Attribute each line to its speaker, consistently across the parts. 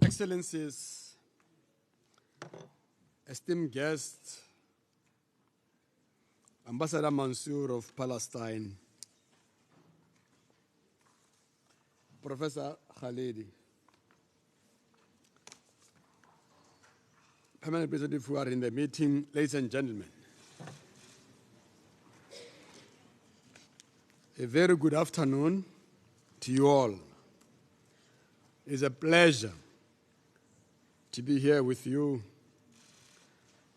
Speaker 1: Excellencies, esteemed guests, Ambassador Mansour of Palestine, Professor Khalidi, permanent representative who are in the meeting, ladies and gentlemen. A very good afternoon to you all. It's a pleasure to be here with you.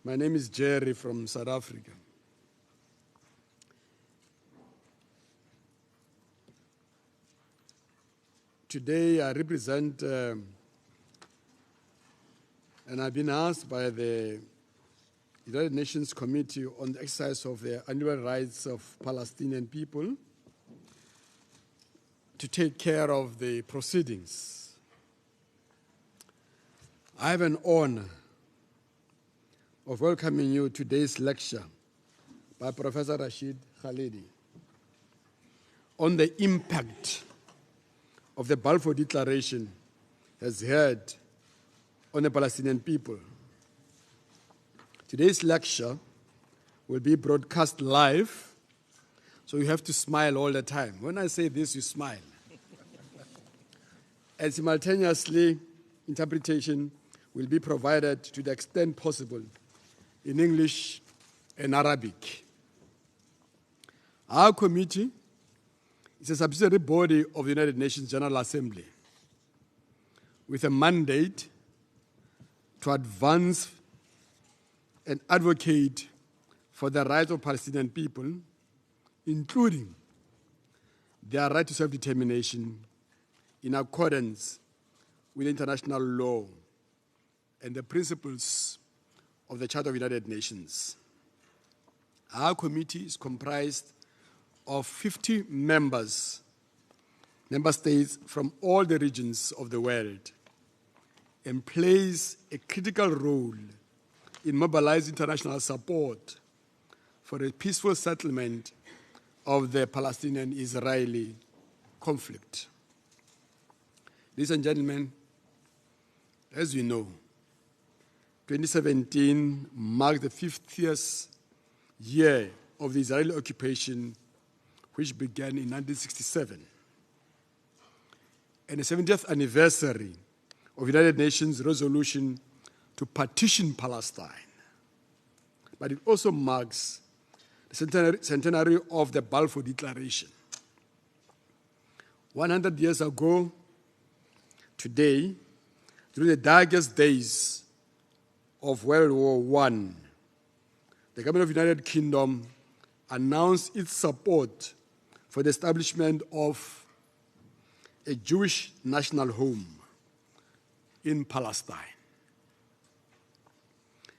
Speaker 1: My name is Jerry from South Africa. Today I represent, and I've been asked by the United Nations Committee on the exercise of the annual rights of Palestinian people to take care of the proceedings. I have an honor of welcoming you to today's lecture by Professor Rashid Khalidi on the impact of the Balfour Declaration has had on the Palestinian people. Today's lecture will be broadcast live, so you have to smile all the time. When I say this, you smile. And simultaneously, interpretation will be provided to the extent possible in English and Arabic. Our committee is a subsidiary body of the United Nations General Assembly with a mandate to advance and advocate for the rights of Palestinian people, including their right to self-determination in accordance with international law and the principles of the Charter of the United Nations. Our committee is comprised of 50 member states from all the regions of the world, and plays a critical role in mobilizing international support for a peaceful settlement of the Palestinian-Israeli conflict. Ladies and gentlemen, as you know, 2017 marked the 50th year of the Israeli occupation, which began in 1967, and the 70th anniversary of the United Nations resolution to partition Palestine. But it also marks the centenary of the Balfour Declaration. 100 years ago, today, during the darkest days of World War I, the government of the United Kingdom announced its support for the establishment of a Jewish national home in Palestine.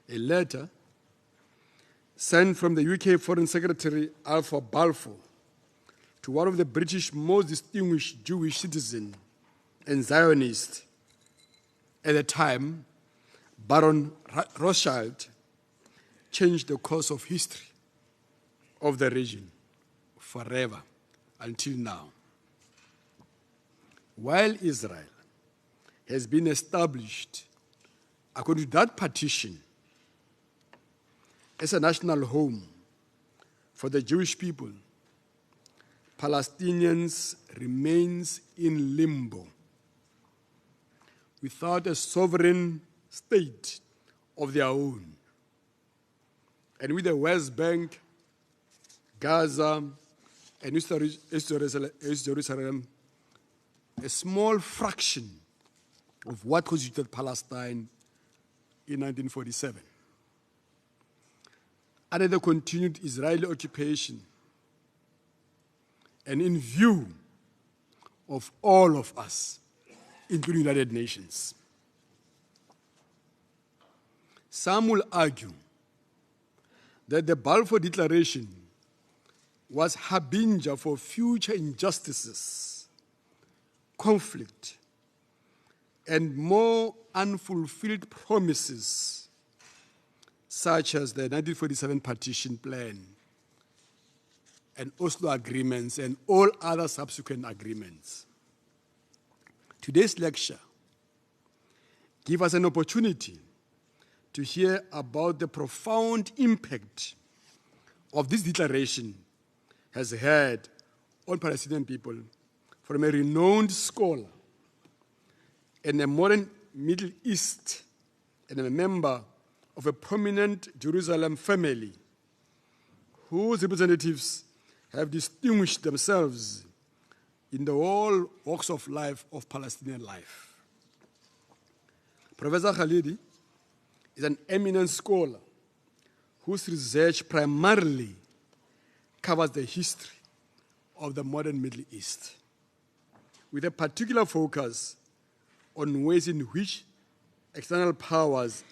Speaker 1: A letter sent from the UK Foreign Secretary Alfred Balfour to one of the British most distinguished Jewish citizens and Zionists at the time, Baron Rothschild, changed the course of history of the region forever until now. While Israel has been established, according to that partition, as a national home for the Jewish people, Palestinians remains in limbo without a sovereign state of their own. And with the West Bank, Gaza, and East Jerusalem, a small fraction of what constituted Palestine in 1947. Under the continued Israeli occupation, and in view of all of us, including the United Nations, some will argue that the Balfour Declaration was harbinger for future injustices, conflict, and more unfulfilled promises, such as the 1947 partition plan and Oslo agreements and all other subsequent agreements. Today's lecture give us an opportunity to hear about the profound impact of this declaration has had on Palestinian people from a renowned scholar and a modern Middle East and a member of a prominent Jerusalem family whose representatives have distinguished themselves in the all walks of life of Palestinian life. Professor Khalidi is an eminent scholar whose research primarily covers the history of the modern Middle East, with a particular focus on ways in which external powers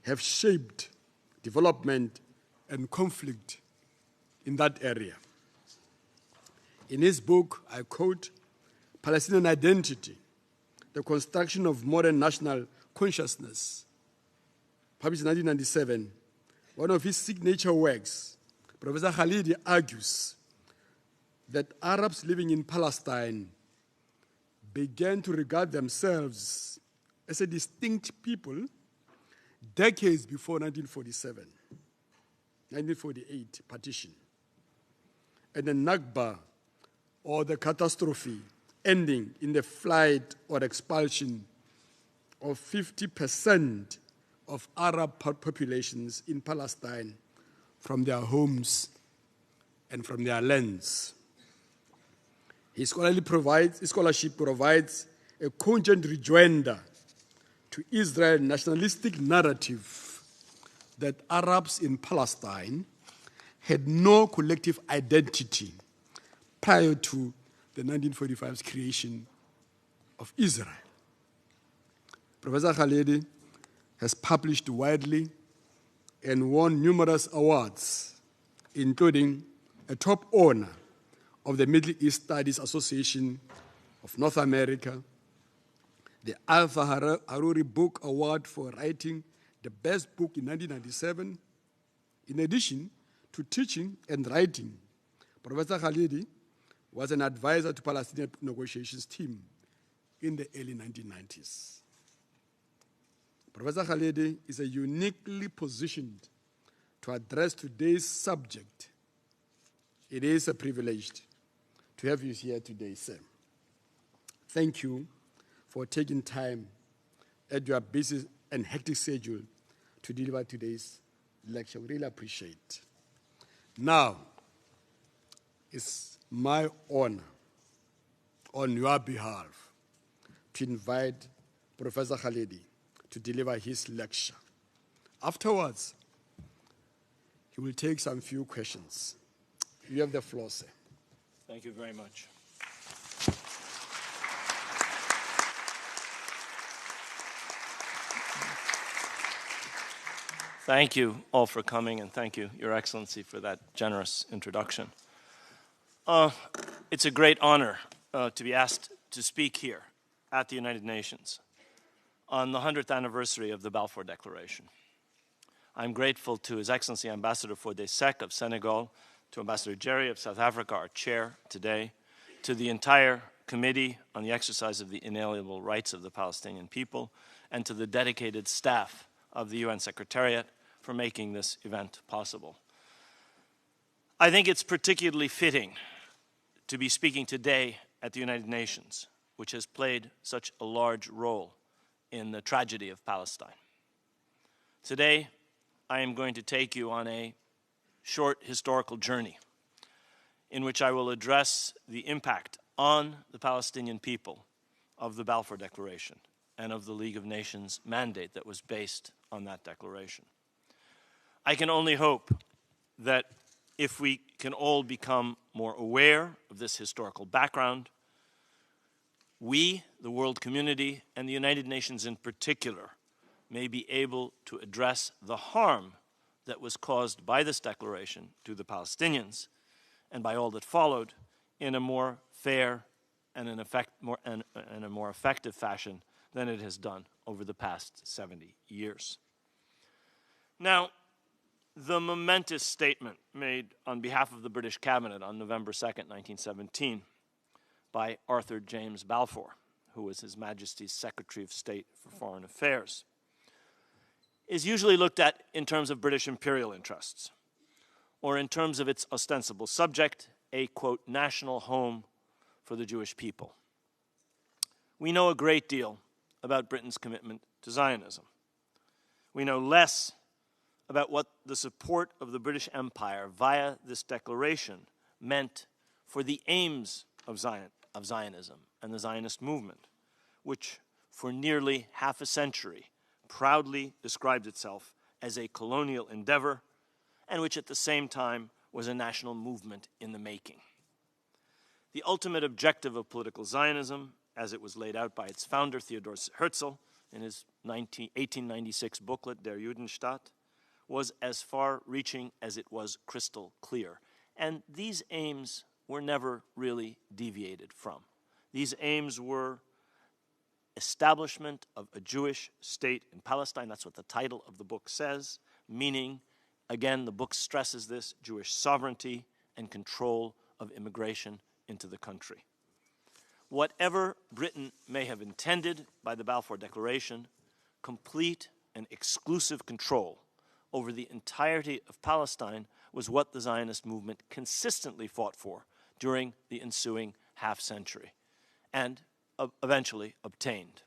Speaker 1: have shaped development and conflict in that area. In his book, I quote, Palestinian Identity, the Construction of Modern National Consciousness, published in 1997, one of his signature works, Professor Khalidi argues that Arabs living in Palestine began to regard themselves as a distinct people decades before 1948 partition, and the Nakba, or the catastrophe, ending in the flight or expulsion of 50% of Arab populations in Palestine from their homes and from their lands. His scholarship provides a cogent rejoinder to Israel's nationalistic narrative that Arabs in Palestine had no collective identity prior to the 1945's creation of Israel. Professor Khalidi has published widely and won numerous awards, including a top honor of the Middle East Studies Association of North America, the Alpha Haruri Book Award for writing the best book in 1997. In addition to teaching and writing, Professor Khalidi was an advisor to Palestinian negotiations team in the early 1990s. Professor Khalidi is a uniquely positioned to address today's subject. It is a privilege to have you here today, sir. Thank you for taking time at your busy and hectic schedule to deliver today's lecture. We really appreciate it. Now, it's my honor on your behalf to invite Professor Khalidi to deliver his lecture. Afterwards, he will take some few questions. You have the floor, sir.
Speaker 2: Thank you very much. Thank you all for coming, and thank you, Your Excellency, for that generous introduction. It's a great honor to be asked to speak here at the United Nations on the 100th anniversary of the Balfour Declaration. I'm grateful to His Excellency Ambassador Fodé-Sek of Senegal, to Ambassador Jerry of South Africa, our chair today, to the entire Committee on the Exercise of the Inalienable Rights of the Palestinian People, and to the dedicated staff of the UN Secretariat for making this event possible. I think it's particularly fitting to be speaking today at the United Nations, which has played such a large role in the tragedy of Palestine. Today, I am going to take you on a short historical journey in which I will address the impact on the Palestinian people of the Balfour Declaration and of the League of Nations mandate that was based on that declaration. I can only hope that if we can all become more aware of this historical background, we, the world community, and the United Nations in particular, may be able to address the harm that was caused by this declaration to the Palestinians and by all that followed in a more fair and a more effective fashion than it has done over the past 70 years. Now, the momentous statement made on behalf of the British Cabinet on November 2nd, 1917, by Arthur James Balfour, who was His Majesty's Secretary of State for Foreign Affairs, is usually looked at in terms of British imperial interests, or in terms of its ostensible subject, a, quote, national home for the Jewish people. We know a great deal about Britain's commitment to Zionism. We know less about what the support of the British Empire via this declaration meant for the aims of Zionism and the Zionist movement, which for nearly half a century proudly described itself as a colonial endeavor and which at the same time was a national movement in the making. The ultimate objective of political Zionism, as it was laid out by its founder, Theodor Herzl, in his 1896 booklet, Der Judenstaat, was as far-reaching as it was crystal clear. And these aims were never really deviated from. These aims were establishment of a Jewish state in Palestine. That's what the title of the book says, meaning, again, the book stresses this, Jewish sovereignty and control of immigration into the country. Whatever Britain may have intended by the Balfour Declaration, complete and exclusive control over the entirety of Palestine was what the Zionist movement consistently fought for during the ensuing half-century and eventually obtained.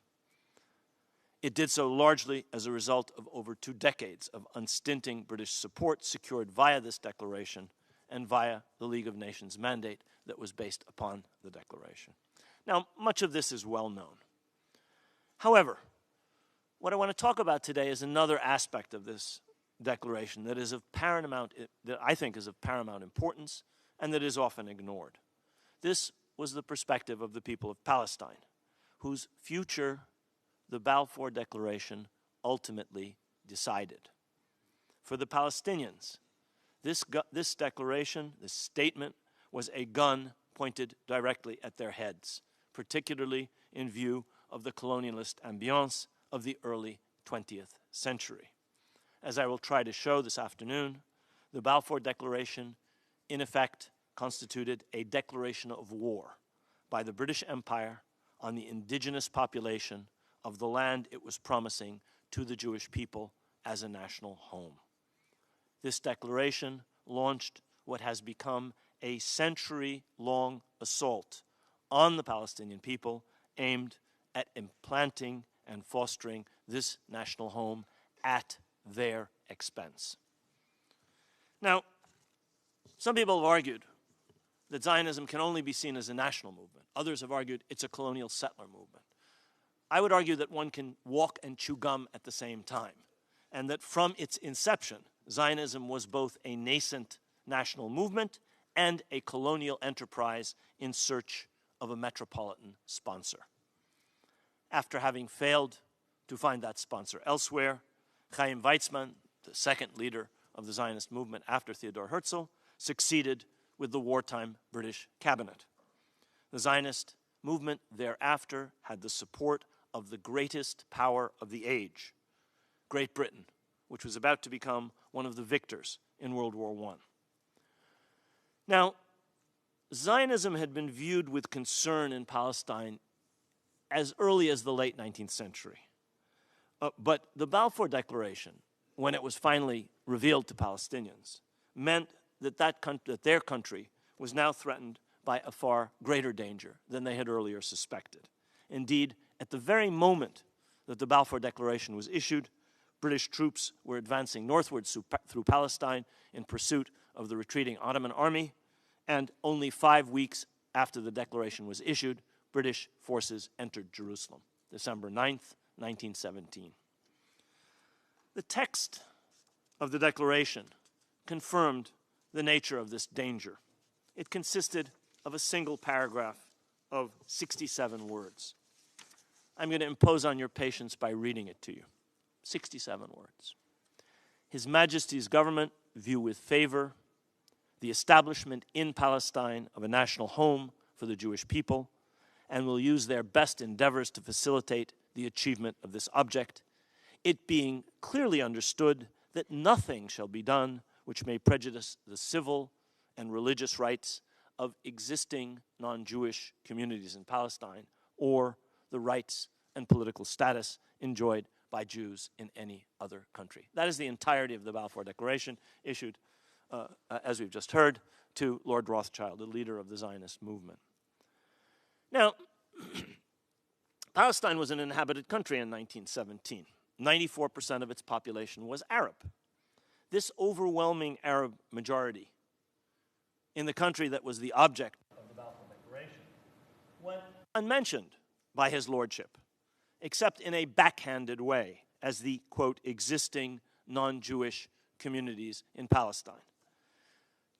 Speaker 2: It did so largely as a result of over 2 decades of unstinting British support secured via this declaration and via the League of Nations mandate that was based upon the declaration. Now, much of this is well known. However, what I want to talk about today is another aspect of this declaration that is of paramount, that I think is of paramount importance and that is often ignored. This was the perspective of the people of Palestine, whose future the Balfour Declaration ultimately decided. For the Palestinians, this declaration, this statement, was a gun pointed directly at their heads, particularly in view of the colonialist ambiance of the early 20th century. As I will try to show this afternoon, the Balfour Declaration, in effect, constituted a declaration of war by the British Empire on the indigenous population of the land it was promising to the Jewish people as a national home. This declaration launched what has become a century-long assault on the Palestinian people aimed at implanting and fostering this national home at their expense. Now, some people have argued that Zionism can only be seen as a national movement. Others have argued it's a colonial settler movement. I would argue that one can walk and chew gum at the same time, and that from its inception, Zionism was both a nascent national movement and a colonial enterprise in search of a metropolitan sponsor. After having failed to find that sponsor elsewhere, Chaim Weizmann, the second leader of the Zionist movement after Theodor Herzl, succeeded with the wartime British cabinet. The Zionist movement thereafter had the support of the greatest power of the age, Great Britain, which was about to become one of the victors in World War I. Now, Zionism had been viewed with concern in Palestine as early as the late 19th century. But the Balfour Declaration, when it was finally revealed to Palestinians, meant that their country was now threatened by a far greater danger than they had earlier suspected. Indeed, at the very moment that the Balfour Declaration was issued, British troops were advancing northwards through Palestine in pursuit of the retreating Ottoman army, and only 5 weeks after the declaration was issued, British forces entered Jerusalem, December 9th, 1917. The text of the declaration confirmed the nature of this danger. It consisted of a single paragraph of 67 words. I'm going to impose on your patience by reading it to you. 67 words. His Majesty's government view with favor the establishment in Palestine of a national home for the Jewish people and will use their best endeavors to facilitate the achievement of this object, it being clearly understood that nothing shall be done which may prejudice the civil and religious rights of existing non-Jewish communities in Palestine or the rights and political status enjoyed by Jews in any other country. That is the entirety of the Balfour Declaration, issued, as we've just heard, to Lord Rothschild, the leader of the Zionist movement. Now, Palestine was an inhabited country in 1917. 94% of its population was Arab. This overwhelming Arab majority in the country that was the object of the Balfour Declaration went unmentioned by his lordship, except in a backhanded way as the, quote, existing non-Jewish communities in Palestine.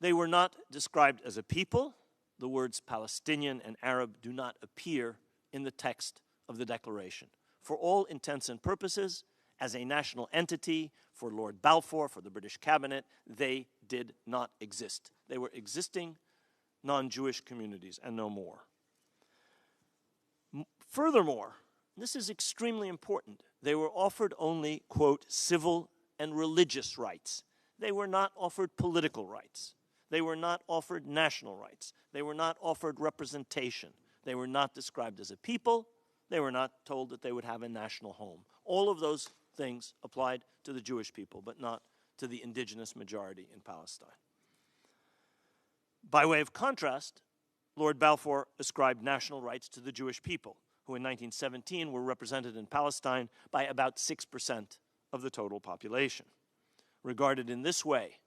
Speaker 2: They were not described as a people. The words Palestinian and Arab do not appear in the text of the Declaration. For all intents and purposes, as a national entity, for Lord Balfour, for the British cabinet, they did not exist. They were existing non-Jewish communities and no more. Furthermore, this is extremely important, they were offered only, quote, civil and religious rights. They were not offered political rights. They were not offered national rights. They were not offered representation. They were not described as a people. They were not told that they would have a national home. All of those things applied to the Jewish people, but not to the indigenous majority in Palestine. By way of contrast, Lord Balfour ascribed national rights to the Jewish people, who in 1917 were represented in Palestine by about 6% of the total population. Regarded in this way,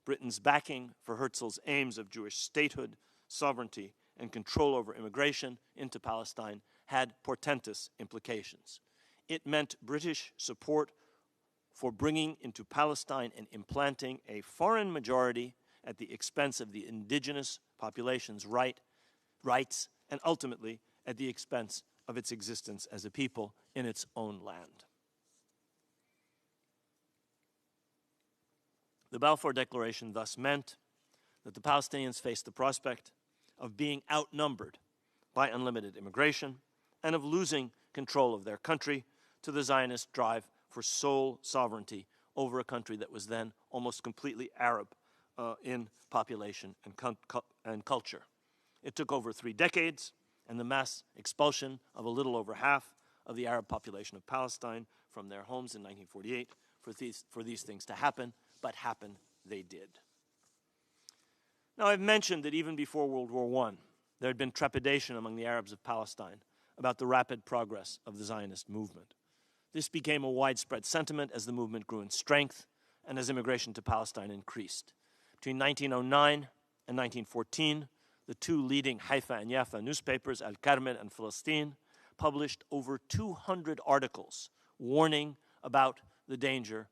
Speaker 2: Britain's backing for Herzl's aims of Jewish statehood, sovereignty, and control over immigration into Palestine had portentous implications. It meant British support for bringing into Palestine and implanting a foreign majority at the expense of the indigenous population's rights, and ultimately at the expense of its existence as a people in its own land. The Balfour Declaration thus meant that the Palestinians faced the prospect of being outnumbered by unlimited immigration and of losing control of their country to the Zionist drive for sole sovereignty over a country that was then almost completely Arab in population and culture. It took over 3 decades and the mass expulsion of a little over half of the Arab population of Palestine from their homes in 1948 for these things to happen, but happen they did. Now, I've mentioned that even before World War I, there had been trepidation among the Arabs of Palestine about the rapid progress of the Zionist movement. This became a widespread sentiment as the movement grew in strength and as immigration to Palestine increased. Between 1909 and 1914, the 2 leading Haifa and Jaffa newspapers, Al-Karmel and Palestine, published over 200 articles warning about the danger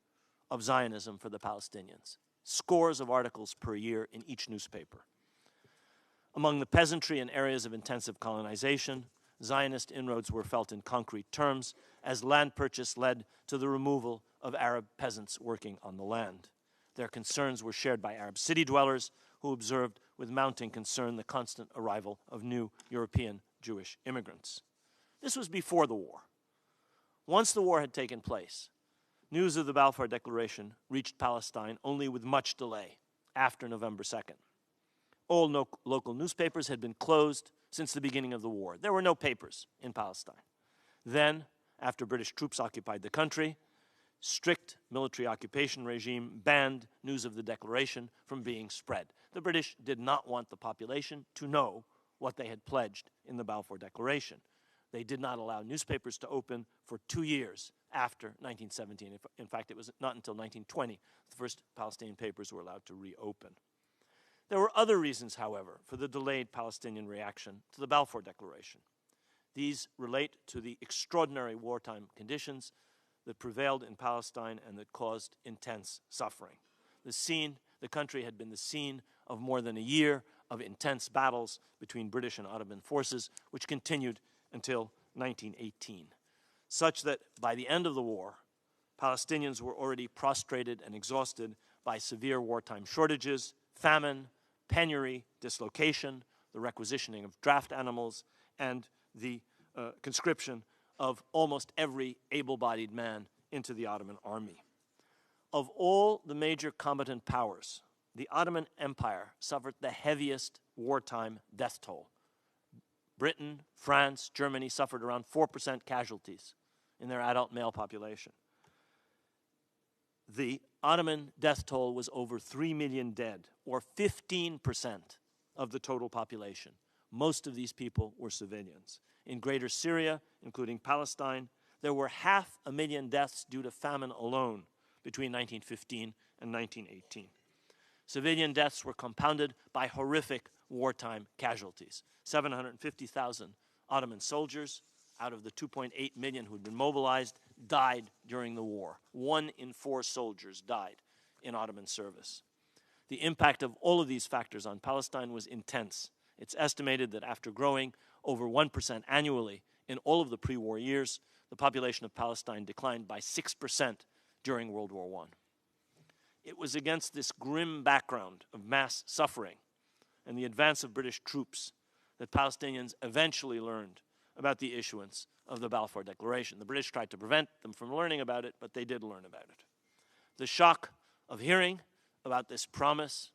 Speaker 2: of Zionism for the Palestinians. Scores of articles per year in each newspaper. Among the peasantry and areas of intensive colonization, Zionist inroads were felt in concrete terms as land purchase led to the removal of Arab peasants working on the land. Their concerns were shared by Arab city dwellers who observed with mounting concern the constant arrival of new European Jewish immigrants. This was before the war. Once the war had taken place, news of the Balfour Declaration reached Palestine only with much delay after November 2nd. All local newspapers had been closed since the beginning of the war. There were no papers in Palestine. Then, after British troops occupied the country, strict military occupation regime banned news of the Declaration from being spread. The British did not want the population to know what they had pledged in the Balfour Declaration. They did not allow newspapers to open for 2 years after 1917. In fact, it was not until 1920 the first Palestinian papers were allowed to reopen. There were other reasons, however, for the delayed Palestinian reaction to the Balfour Declaration. These relate to the extraordinary wartime conditions that prevailed in Palestine and that caused intense suffering. The country had been the scene of more than a year of intense battles between British and Ottoman forces, which continued until 1918, such that by the end of the war, Palestinians were already prostrated and exhausted by severe wartime shortages, famine, penury, dislocation, the requisitioning of draft animals, and the conscription of almost every able-bodied man into the Ottoman army. Of all the major combatant powers, the Ottoman Empire suffered the heaviest wartime death toll. Britain, France, Germany suffered around 4% casualties in their adult male population. The Ottoman death toll was over 3 million dead, or 15% of the total population. Most of these people were civilians. In Greater Syria, including Palestine, there were 500,000 deaths due to famine alone between 1915 and 1918. Civilian deaths were compounded by horrific wartime casualties. 750,000 Ottoman soldiers out of the 2.8 million who had been mobilized died during the war. 1 in 4 soldiers died in Ottoman service. The impact of all of these factors on Palestine was intense. It's estimated that after growing over 1% annually in all of the pre-war years, the population of Palestine declined by 6% during World War I. It was against this grim background of mass suffering and the advance of British troops that Palestinians eventually learned about the issuance of the Balfour Declaration. The British tried to prevent them from learning about it, but they did learn about it. The shock of hearing about this promise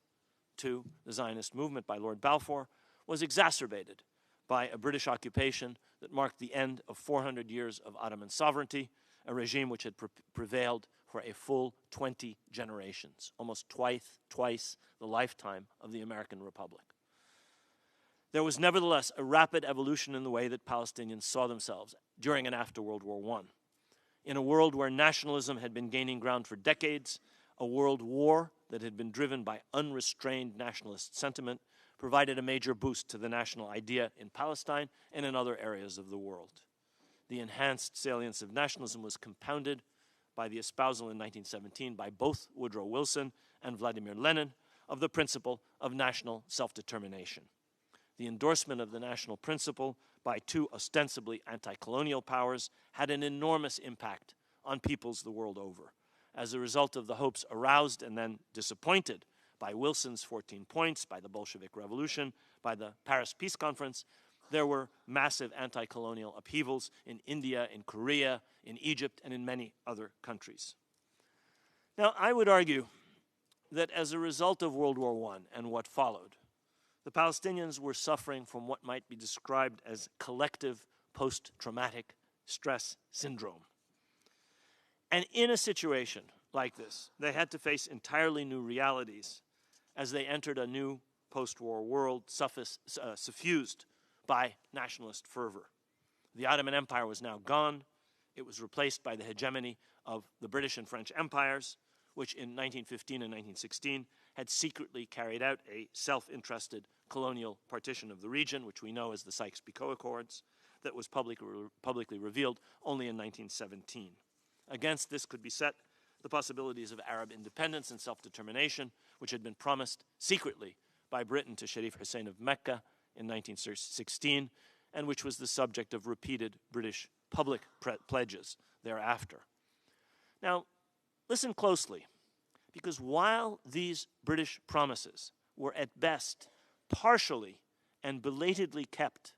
Speaker 2: to the Zionist movement by Lord Balfour was exacerbated by a British occupation that marked the end of 400 years of Ottoman sovereignty, a regime which had prevailed for a full 20 generations, almost twice the lifetime of the American Republic. There was nevertheless a rapid evolution in the way that Palestinians saw themselves during and after World War I. In a world where nationalism had been gaining ground for decades, a world war that had been driven by unrestrained nationalist sentiment provided a major boost to the national idea in Palestine and in other areas of the world. The enhanced salience of nationalism was compounded by the espousal in 1917 by both Woodrow Wilson and Vladimir Lenin of the principle of national self-determination. The endorsement of the national principle by 2 ostensibly anti-colonial powers had an enormous impact on peoples the world over. As a result of the hopes aroused and then disappointed by Wilson's 14 points, by the Bolshevik Revolution, by the Paris Peace Conference, there were massive anti-colonial upheavals in India, in Korea, in Egypt, and in many other countries. Now, I would argue that as a result of World War I and what followed, the Palestinians were suffering from what might be described as collective post-traumatic stress syndrome. And in a situation like this, they had to face entirely new realities as they entered a new post-war world suffused by nationalist fervor. The Ottoman Empire was now gone. It was replaced by the hegemony of the British and French empires, which in 1915 and 1916 had secretly carried out a self-interested colonial partition of the region, which we know as the Sykes-Picot Accords, that was publicly revealed only in 1917. Against this could be set the possibilities of Arab independence and self-determination, which had been promised secretly by Britain to Sharif Hussein of Mecca in 1916, and which was the subject of repeated British public pledges thereafter. Now, listen closely, because while these British promises were at best partially and belatedly kept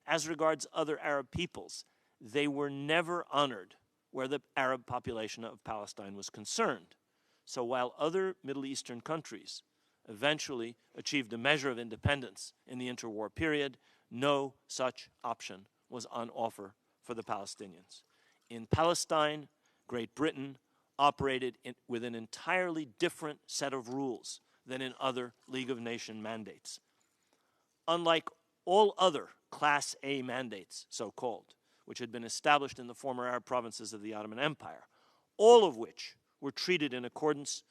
Speaker 2: as regards other Arab peoples, they were never honored where the Arab population of Palestine was concerned. So while other Middle Eastern countries eventually achieved a measure of independence in the interwar period, no such option was on offer for the Palestinians. In Palestine, Great Britain operated with an entirely different set of rules than in other League of Nations mandates. Unlike all other Class A mandates, so-called, which had been established in the former Arab provinces of the Ottoman Empire, all of which were treated in accordance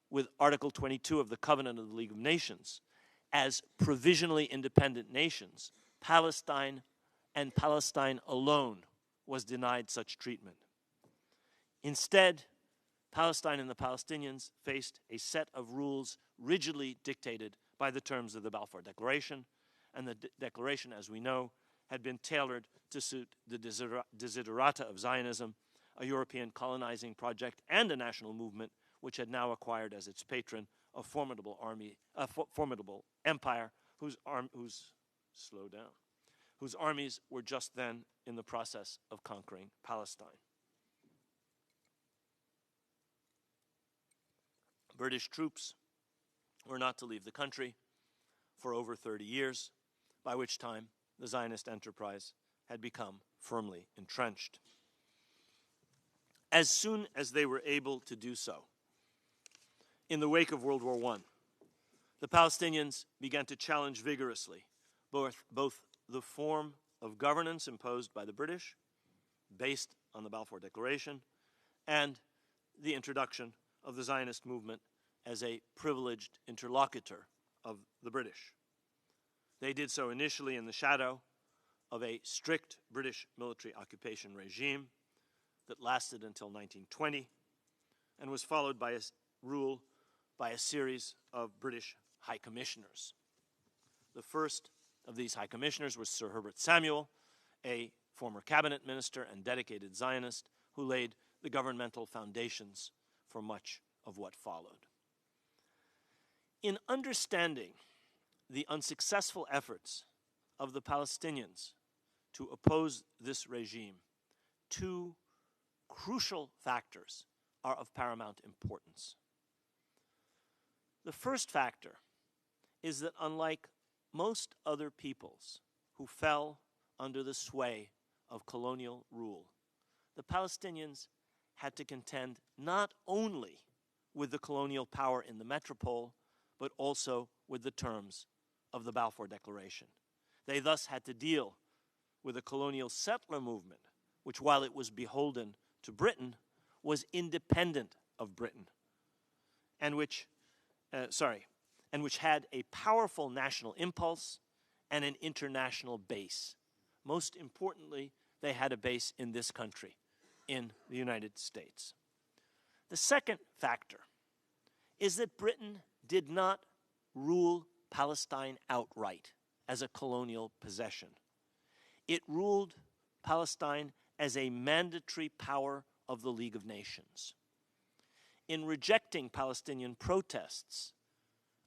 Speaker 2: with Article 22 of the Covenant of the League of Nations as provisionally independent nations, Palestine and Palestine alone was denied such treatment. Instead, Palestine and the Palestinians faced a set of rules rigidly dictated by the terms of the Balfour Declaration, and the declaration, as we know, had been tailored to suit the desiderata of Zionism, a European colonizing project and a national movement which had now acquired as its patron a formidable empire whose armies were just then in the process of conquering Palestine. British troops were not to leave the country for over 30 years, by which time the Zionist enterprise had become firmly entrenched. As soon as they were able to do so, in the wake of World War I, the Palestinians began to challenge vigorously both the form of governance imposed by the British, based on the Balfour Declaration, and the introduction of the Zionist movement as a privileged interlocutor of the British. They did so initially in the shadow of a strict British military occupation regime that lasted until 1920 and was followed by rule by a series of British High Commissioners. The first of these High Commissioners was Sir Herbert Samuel, a former cabinet minister and dedicated Zionist who laid the governmental foundations for much of what followed. In understanding the unsuccessful efforts of the Palestinians to oppose this regime, two crucial factors are of paramount importance. The first factor is that unlike most other peoples who fell under the sway of colonial rule, the Palestinians had to contend not only with the colonial power in the metropole, but also with the terms of the Balfour Declaration. They thus had to deal with a colonial settler movement, which, while it was beholden to Britain, was independent of Britain, and which had a powerful national impulse and an international base. Most importantly, they had a base in this country, in the United States. The second factor is that Britain did not rule Palestine outright as a colonial possession. It ruled Palestine as a mandatory power of the League of Nations. In rejecting Palestinian protests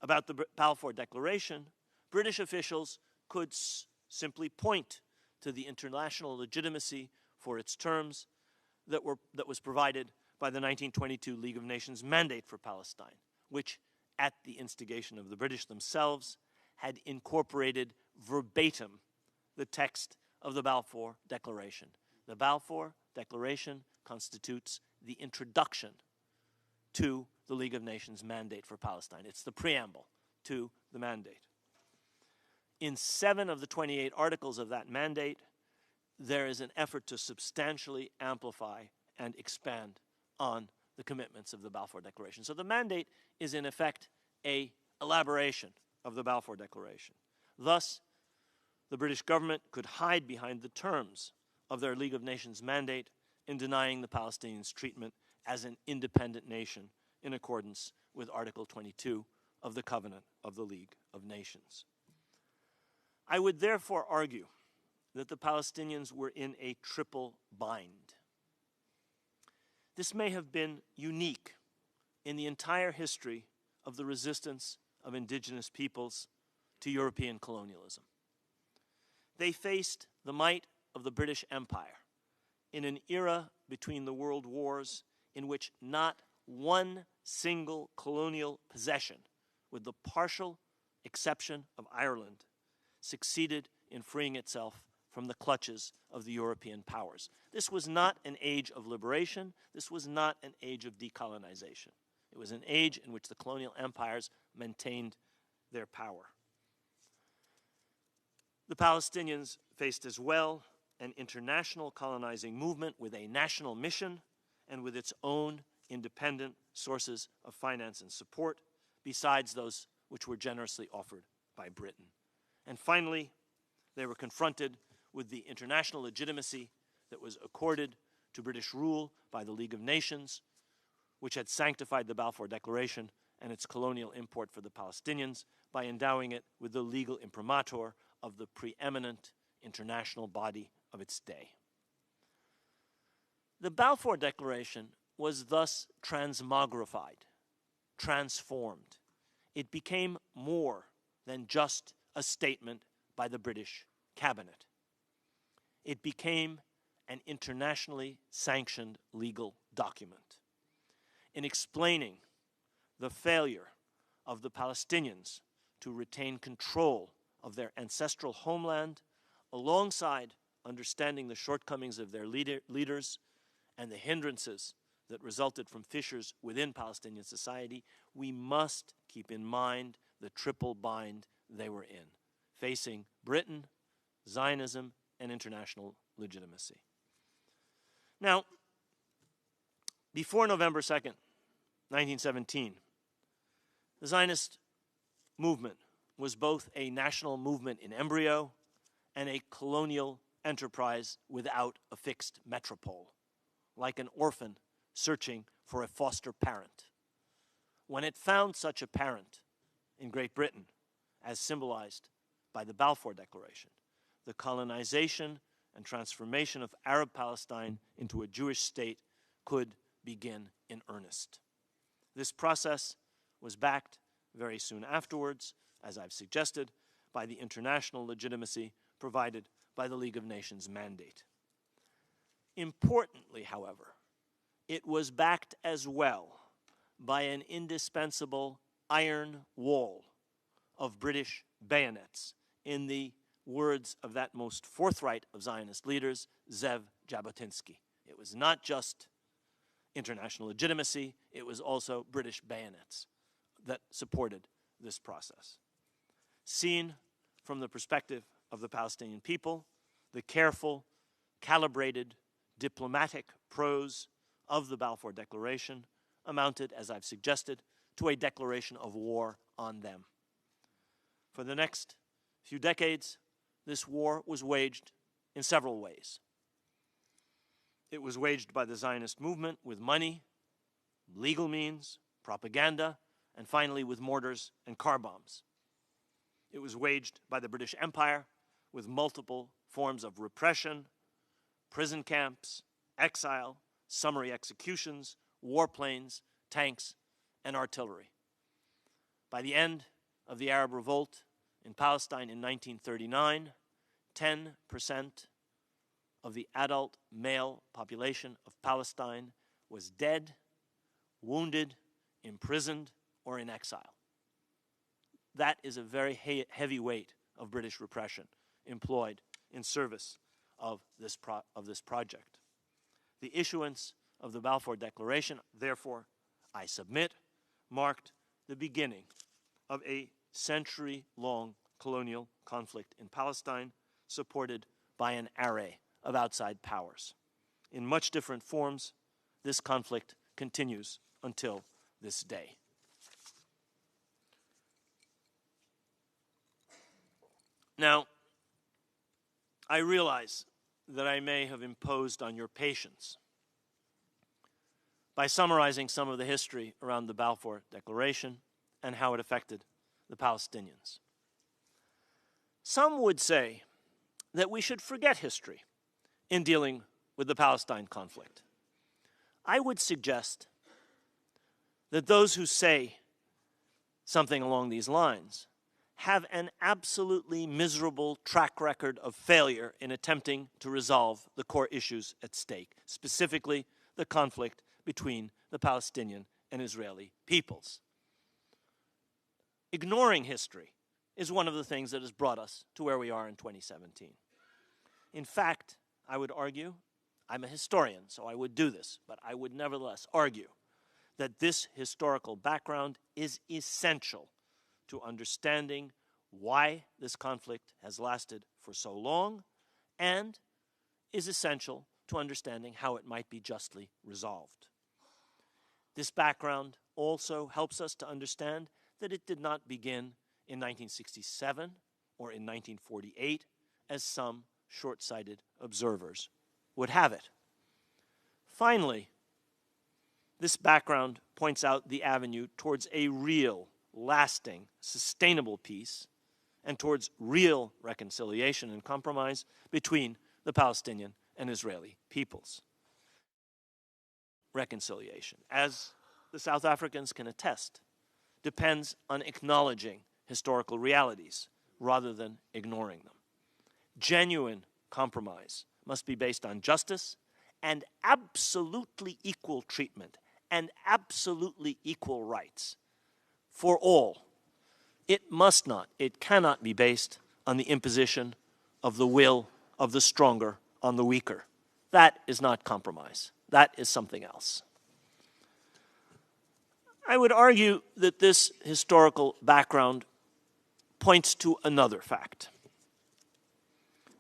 Speaker 2: about the Balfour Declaration, British officials could simply point to the international legitimacy for its terms that was provided by the 1922 League of Nations mandate for Palestine, which, at the instigation of the British themselves, had incorporated verbatim the text of the Balfour Declaration. The Balfour Declaration constitutes the introduction to the League of Nations mandate for Palestine. It's the preamble to the mandate. In 7 of the 28 articles of that mandate, there is an effort to substantially amplify and expand on the commitments of the Balfour Declaration. So the mandate is, in effect, an elaboration of the Balfour Declaration. Thus, the British government could hide behind the terms of their League of Nations mandate in denying the Palestinians treatment as an independent nation in accordance with Article 22 of the Covenant of the League of Nations. I would therefore argue that the Palestinians were in a triple bind. This may have been unique in the entire history of the resistance of indigenous peoples to European colonialism. They faced the might of the British Empire in an era between the world wars in which not one single colonial possession, with the partial exception of Ireland, succeeded in freeing itself from the clutches of the European powers. This was not an age of liberation. This was not an age of decolonization. It was an age in which the colonial empires maintained their power. The Palestinians faced as well an international colonizing movement with a national mission and with its own independent sources of finance and support, besides those which were generously offered by Britain. And finally, they were confronted with the international legitimacy that was accorded to British rule by the League of Nations, which had sanctified the Balfour Declaration and its colonial import for the Palestinians by endowing it with the legal imprimatur of the preeminent international body of its day. The Balfour Declaration was thus transmogrified, transformed. It became more than just a statement by the British cabinet. It became an internationally sanctioned legal document. In explaining the failure of the Palestinians to retain control of their ancestral homeland alongside understanding the shortcomings of their leaders and the hindrances that resulted from fissures within Palestinian society, we must keep in mind the triple bind they were in, facing Britain, Zionism, and international legitimacy. Now, before November 2nd, 1917, the Zionist movement was both a national movement in embryo and a colonial enterprise without a fixed metropole, like an orphan searching for a foster parent. When it found such a parent in Great Britain, as symbolized by the Balfour Declaration, the colonization and transformation of Arab Palestine into a Jewish state could begin in earnest. This process was backed very soon afterwards, as I've suggested, by the international legitimacy provided by the League of Nations mandate. Importantly, however, it was backed as well by an indispensable iron wall of British bayonets, in the words of that most forthright of Zionist leaders, Zev Jabotinsky. It was not just international legitimacy, it was also British bayonets that supported this process. Seen from the perspective of the Palestinian people, the careful, calibrated, diplomatic prose of the Balfour Declaration amounted, as I've suggested, to a declaration of war on them. For the next few decades, this war was waged in several ways. It was waged by the Zionist movement with money, legal means, propaganda, and finally with mortars and car bombs. It was waged by the British Empire with multiple forms of repression, prison camps, exile, summary executions, warplanes, tanks, and artillery. By the end of the Arab Revolt in Palestine in 1939, 10% of the adult male population of Palestine was dead, wounded, imprisoned, or in exile. That is a very heavy weight of British repression employed in service of this project. The issuance of the Balfour Declaration, therefore, I submit, marked the beginning of a century-long colonial conflict in Palestine, supported by an array of outside powers. In much different forms, this conflict continues until this day. Now, I realize that I may have imposed on your patience by summarizing some of the history around the Balfour Declaration and how it affected the Palestinians. Some would say that we should forget history in dealing with the Palestine conflict. I would suggest that those who say something along these lines have an absolutely miserable track record of failure in attempting to resolve the core issues at stake, specifically the conflict between the Palestinian and Israeli peoples. Ignoring history is one of the things that has brought us to where we are in 2017. In fact, I would argue, I'm a historian, so I would do this, but I would nevertheless argue that this historical background is essential to understanding why this conflict has lasted for so long, and is essential to understanding how it might be justly resolved. This background also helps us to understand that it did not begin in 1967 or in 1948, as some short-sighted observers would have it. Finally, this background points out the avenue towards a real, lasting, sustainable peace and towards real reconciliation and compromise between the Palestinian and Israeli peoples. Reconciliation, as the South Africans can attest, depends on acknowledging historical realities rather than ignoring them. Genuine compromise must be based on justice and absolutely equal treatment and absolutely equal rights for all. It must not, it cannot be based on the imposition of the will of the stronger on the weaker. That is not compromise. That is something else. I would argue that this historical background points to another fact.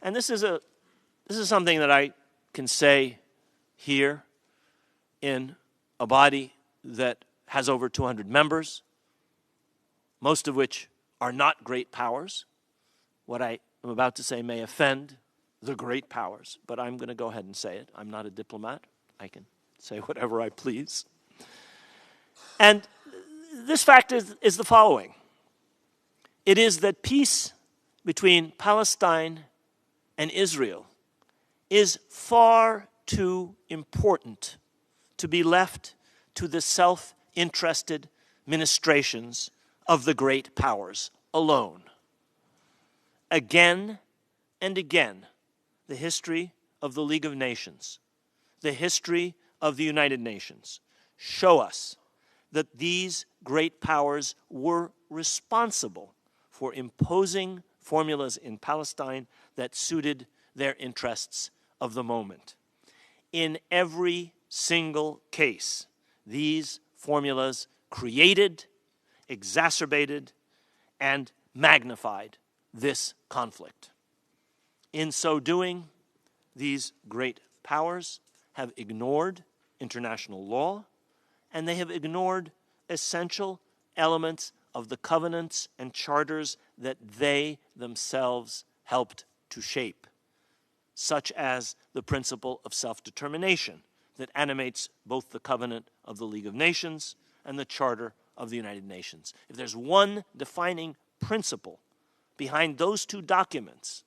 Speaker 2: And this is something that I can say here in a body that has over 200 members, most of which are not great powers. What I am about to say may offend the great powers, but I'm going to go ahead and say it. I'm not a diplomat. I can say whatever I please. And this fact is the following. It is that peace between Palestine and Israel is far too important to be left to the self-interested ministrations of the great powers alone. Again and again, the history of the League of Nations, the history of the United Nations, show us that these great powers were responsible for imposing formulas in Palestine that suited their interests of the moment. In every single case, these formulas created, exacerbated, and magnified this conflict. In so doing, these great powers have ignored international law, and they have ignored essential elements of the covenants and charters that they themselves helped to shape, such as the principle of self-determination that animates both the covenant of the League of Nations and the Charter of the United Nations. If there's one defining principle behind those two documents,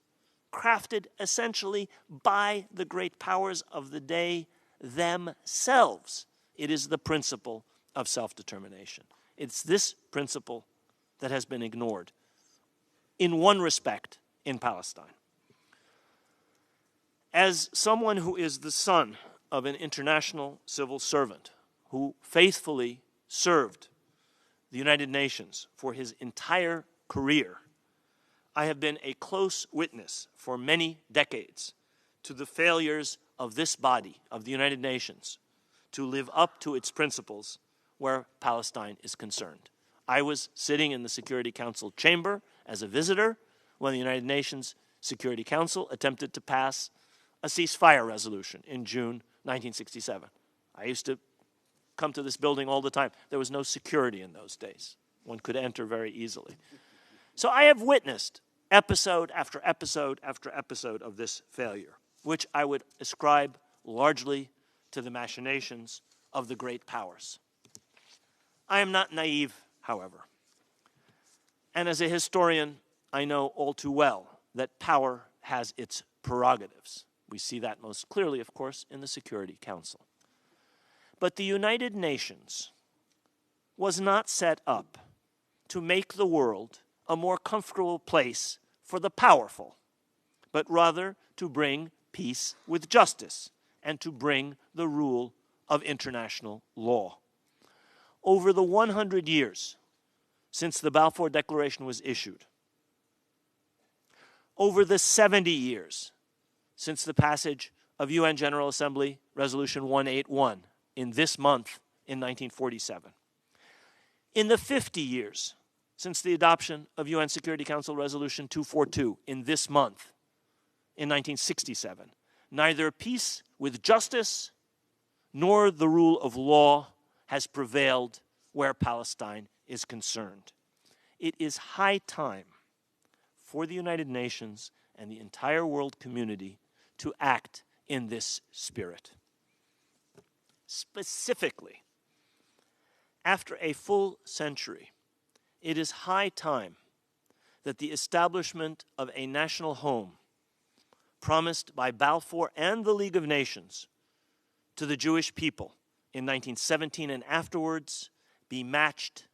Speaker 2: crafted essentially by the great powers of the day themselves, it is the principle of self-determination. It's this principle that has been ignored, in one respect, in Palestine. As someone who is the son of an international civil servant who faithfully served the United Nations for his entire career, I have been a close witness for many decades to the failures of this body, of the United Nations, to live up to its principles where Palestine is concerned. I was sitting in the Security Council chamber as a visitor when the United Nations Security Council attempted to pass a ceasefire resolution in June 1967. I used to come to this building all the time. There was no security in those days. One could enter very easily. So I have witnessed episode after episode after episode of this failure, which I would ascribe largely to the machinations of the great powers. I am not naive, however. And as a historian, I know all too well that power has its prerogatives. We see that most clearly, of course, in the Security Council. But the United Nations was not set up to make the world a more comfortable place for the powerful, but rather to bring peace with justice and to bring the rule of international law. Over the 100 years since the Balfour Declaration was issued, over the 70 years since the passage of UN General Assembly Resolution 181 in this month in 1947, in the 50 years since the adoption of UN Security Council Resolution 242 in this month in 1967, neither peace with justice nor the rule of law has prevailed where Palestine is concerned. It is high time for the United Nations and the entire world community to act in this spirit. Specifically, after a full century, it is high time that the establishment of a national home promised by Balfour and the League of Nations to the Jewish people in 1917 and afterwards be matched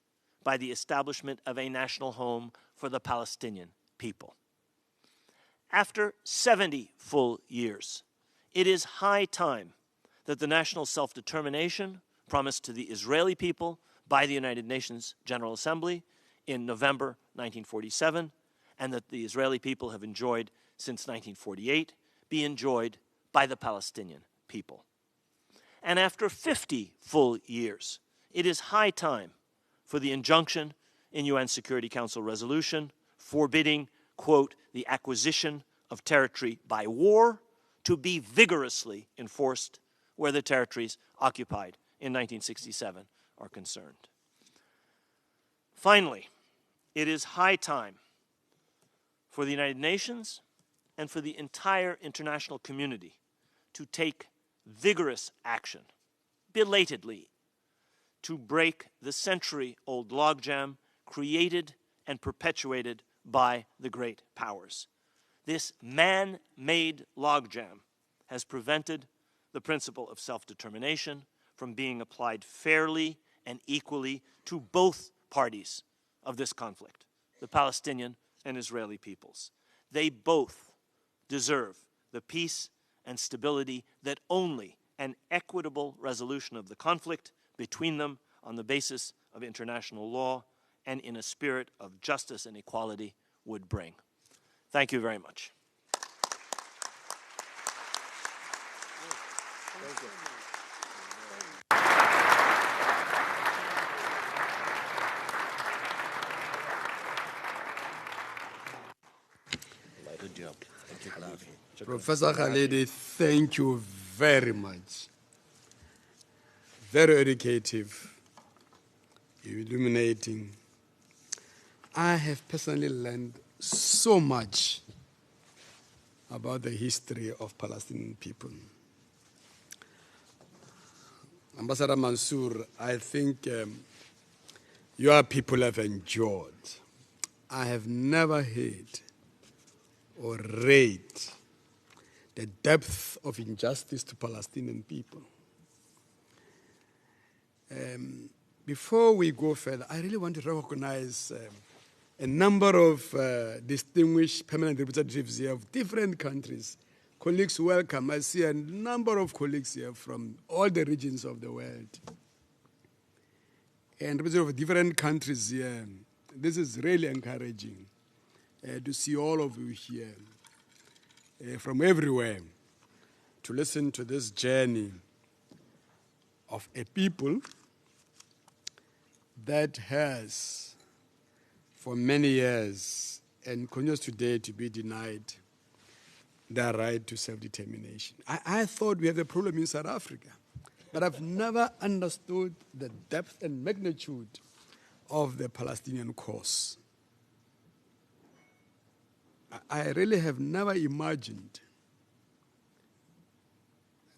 Speaker 2: by the establishment of a national home for the Palestinian people. After 70 full years, it is high time that the national self-determination promised to the Israeli people by the United Nations General Assembly in November 1947, and that the Israeli people have enjoyed since 1948 be enjoyed by the Palestinian people. And after 50 full years, it is high time for the injunction in UN Security Council resolution forbidding, quote, the acquisition of territory by war to be vigorously enforced where the territories occupied in 1967 are concerned. Finally, it is high time for the United Nations and for the entire international community to take vigorous action, belatedly, to break the century-old logjam created and perpetuated by the great powers. This man-made logjam has prevented the principle of self-determination from being applied fairly and equally to both parties of this conflict, the Palestinian and Israeli peoples. They both deserve the peace and stability that only an equitable resolution of the conflict between them on the basis of international law and in a spirit of justice and equality would bring. Thank you very much. Thank you.
Speaker 3: Good job. Thank you, Khalidi.
Speaker 1: Professor Khalidi, thank you very much. Very educative, illuminating. I have personally learned so much about the history of Palestinian people. Ambassador Mansour, I think your people have endured. I have never heard or read the depth of injustice to Palestinian people. Before we go further, I really want to recognize a number of distinguished permanent representatives here of different countries. Colleagues, welcome. I see a number of colleagues here from all the regions of the world. And representatives of different countries here. This is really encouraging to see all of you here from everywhere to listen to this journey of a people that has for many years and continues today to be denied their right to self-determination. I thought we have a problem in South Africa, but I've never understood the depth and magnitude of the Palestinian cause. I really have never imagined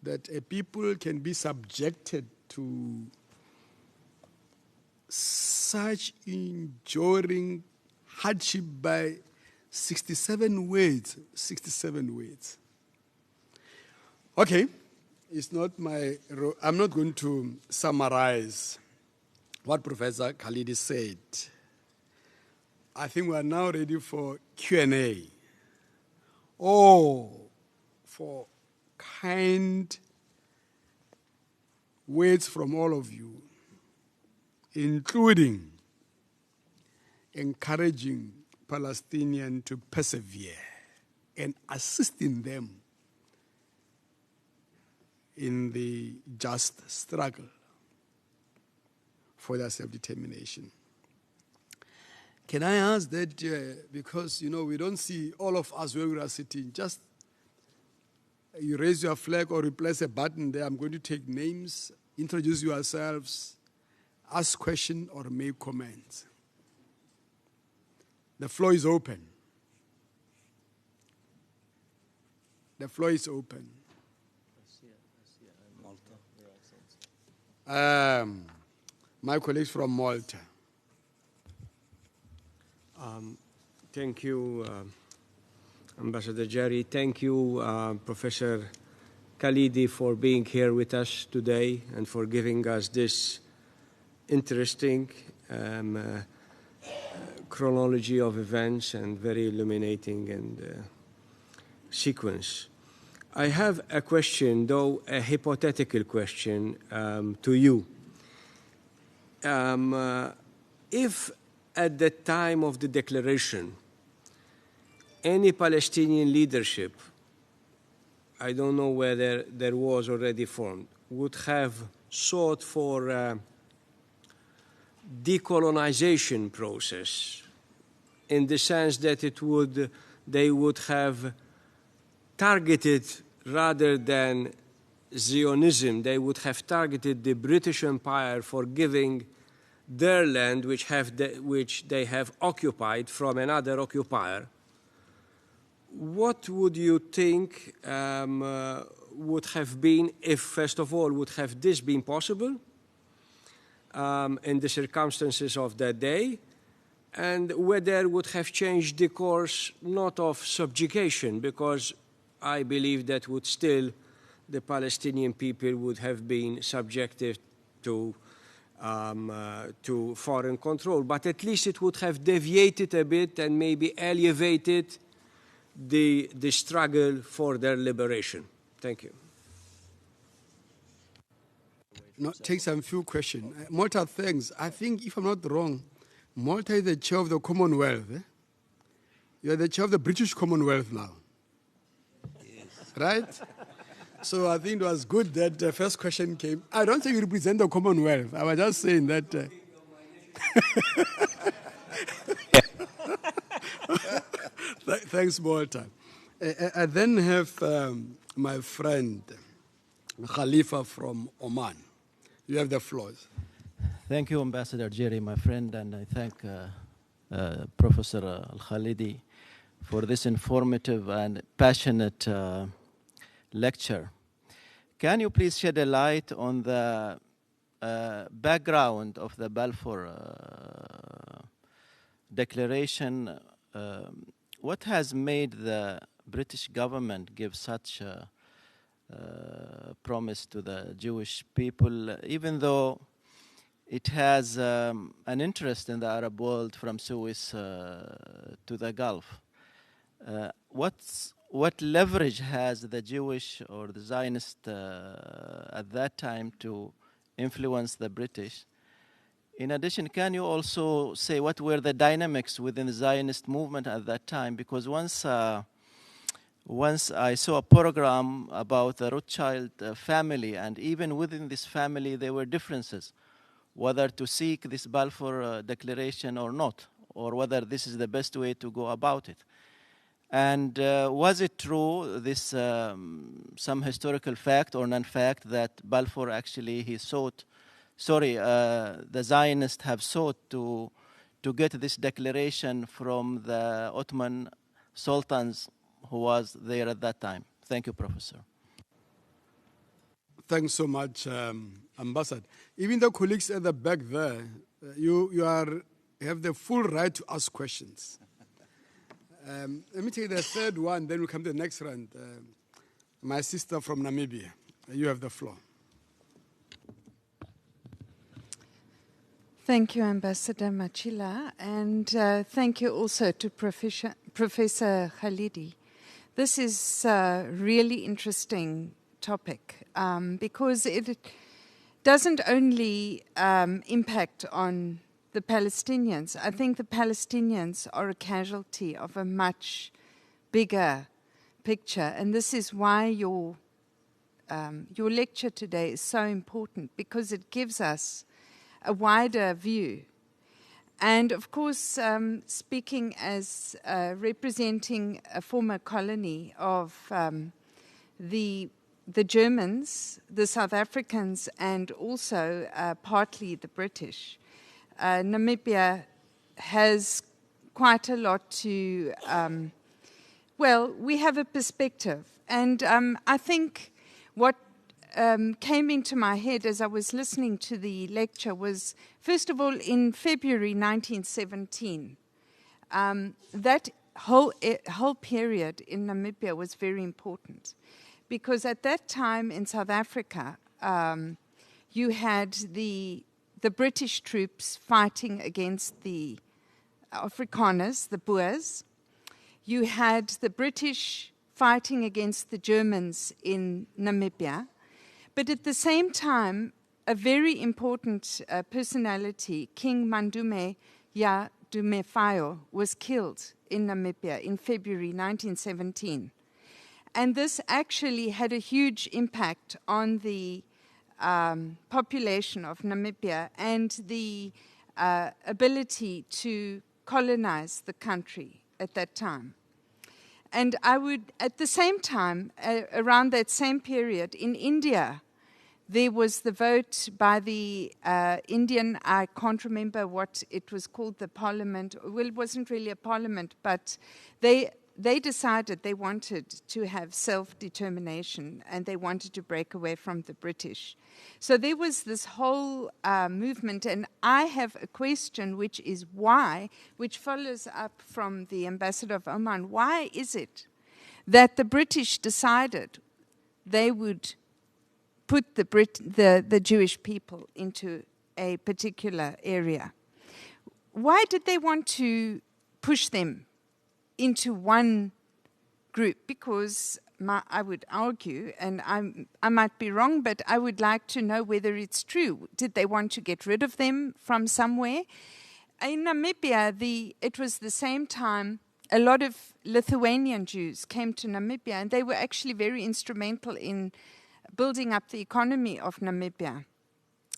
Speaker 1: that a people can be subjected to such enduring hardship by 67 words. 67 words. Okay, it's not my role. I'm not going to summarize what Professor Khalidi said. I think we are now ready for Q&A. Oh, for kind words from all of you, including encouraging Palestinians to persevere and assisting them in the just struggle for their self-determination. Can I ask that, because, we don't see all of us where we are sitting, just you raise your flag or you press a button there. I'm going to take names, introduce yourselves, ask questions or make comments. The floor is open. The floor is open. My colleagues from Malta.
Speaker 4: Thank you, Ambassador Jerry. Thank you, Professor Khalidi, for being here with us today and for giving us this interesting chronology of events and very illuminating and sequence. I have a question, though a hypothetical question, to you. If at the time of the declaration, any Palestinian leadership, I don't know whether there was already formed, would have sought for a decolonization process, in the sense that they would have targeted, rather than Zionism, they would have targeted the British Empire for giving their land, which they have occupied from another occupier. What would you think would have been, if first of all, would have this been possible in the circumstances of that day, and whether would have changed the course not of subjugation, because I believe that would still, the Palestinian people would have been subjected to foreign control, but at least it would have deviated a bit and maybe elevated the struggle for their liberation. Thank you.
Speaker 1: No, take some few questions. Malta, thanks. I think, if I'm not wrong, Malta is the chair of the Commonwealth. Eh? You are the chair of the British Commonwealth now. Yes. Right? So I think it was good that the first question came. I don't think you represent the Commonwealth. I was just saying that. Thanks, Malta. I then have my friend Khalifa from Oman. You have the floor.
Speaker 3: Thank you, Ambassador Jerry, my friend, and I thank Professor Khalidi for this informative and passionate lecture. Can you please shed a light on the background of the Balfour Declaration? What has made the British government give such a promise to the Jewish people, even though it has an interest in the Arab world from Suez to the Gulf? What leverage has the Jewish or the Zionist at that time to influence the British? In addition, can you also say what were the dynamics within the Zionist movement at that time? Because once I saw a program about the Rothschild family, and even within this family there were differences, whether to seek this Balfour Declaration or not, or whether this is the best way to go about it. And was it true, this some historical fact or non-fact, that Balfour actually the Zionists have sought to get this declaration from the Ottoman sultans who was there at that time? Thank you, Professor.
Speaker 1: Thanks so much, Ambassador. Even the colleagues at the back there, you have the full right to ask questions. Let me take the third one, then we'll come to the next round. My sister from Namibia, you have the floor.
Speaker 5: Thank you, Ambassador Machila, and thank you also to Professor Khalidi. This is a really interesting topic because it doesn't only impact on the Palestinians. I think the Palestinians are a casualty of a much bigger picture, and this is why your lecture today is so important, because it gives us a wider view. And of course, speaking as representing a former colony of the Germans, the South Africans, and also partly the British, Namibia has quite a lot to, we have a perspective. And I think what came into my head as I was listening to the lecture was, first of all, in February 1917, that whole period in Namibia was very important, because at that time in South Africa, you had the British troops fighting against the Afrikaners, the Boers. You had the British fighting against the Germans in Namibia. But at the same time, a very important personality, King Mandume Ya Dumefayo, was killed in Namibia in February 1917. And this actually had a huge impact on the population of Namibia and the ability to colonize the country at that time. And I would, at the same time, around that same period, in India, there was the vote by the Indian, I can't remember what it was called, the parliament. Well, it wasn't really a parliament, but they decided they wanted to have self-determination and they wanted to break away from the British. So there was this whole movement, and I have a question which is why, which follows up from the ambassador of Oman. Why is it that the British decided they would put the Jewish people into a particular area? Why did they want to push them into one group? Because I would argue, and I might be wrong, but I would like to know whether it's true. Did they want to get rid of them from somewhere? In Namibia, it was the same time a lot of Lithuanian Jews came to Namibia, and they were actually very instrumental in building up the economy of Namibia.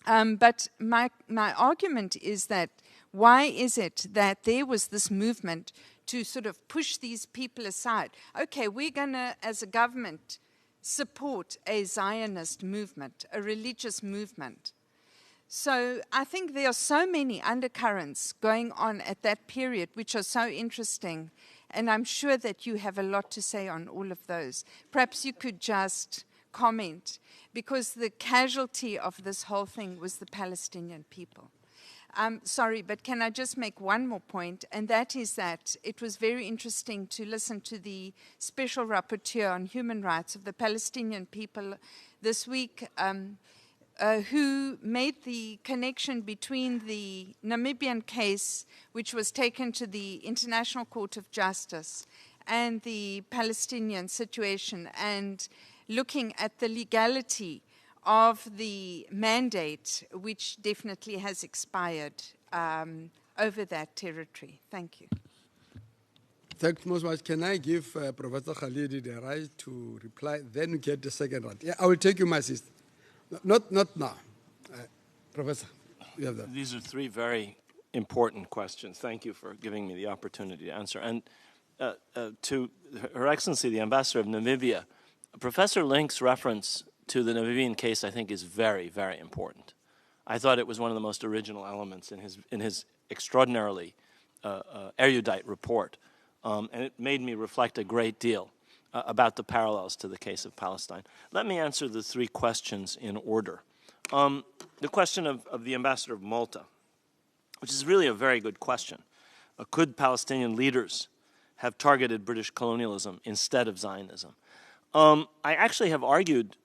Speaker 5: But my argument is that why is it that there was this movement to sort of push these people aside? Okay, we're going to, as a government, support a Zionist movement, a religious movement. So I think there are so many undercurrents going on at that period which are so interesting, and I'm sure that you have a lot to say on all of those. Perhaps you could just comment, because the casualty of this whole thing was the Palestinian people. Sorry, but can I just make one more point, and that is that it was very interesting to listen to the Special Rapporteur on Human Rights of the Palestinian people this week, who made the connection between the Namibian case, which was taken to the International Court of Justice, and the Palestinian situation, and looking at the legality of the mandate, which definitely has expired over that territory. Thank you.
Speaker 1: Thanks most much. Can I give Professor Khalidi the right to reply, then we get the second round? Yeah, I will take you, my sister. Not now. Professor, you have that.
Speaker 2: These are three very important questions. Thank you for giving me the opportunity to answer. And to Her Excellency, the Ambassador of Namibia, Professor Link's reference to the Namibian case, I think, is very, very important. I thought it was one of the most original elements in his extraordinarily erudite report, and it made me reflect a great deal about the parallels to the case of Palestine. Let me answer the three questions in order. The question of the Ambassador of Malta, which is really a very good question. Could Palestinian leaders have targeted British colonialism instead of Zionism? I actually have argued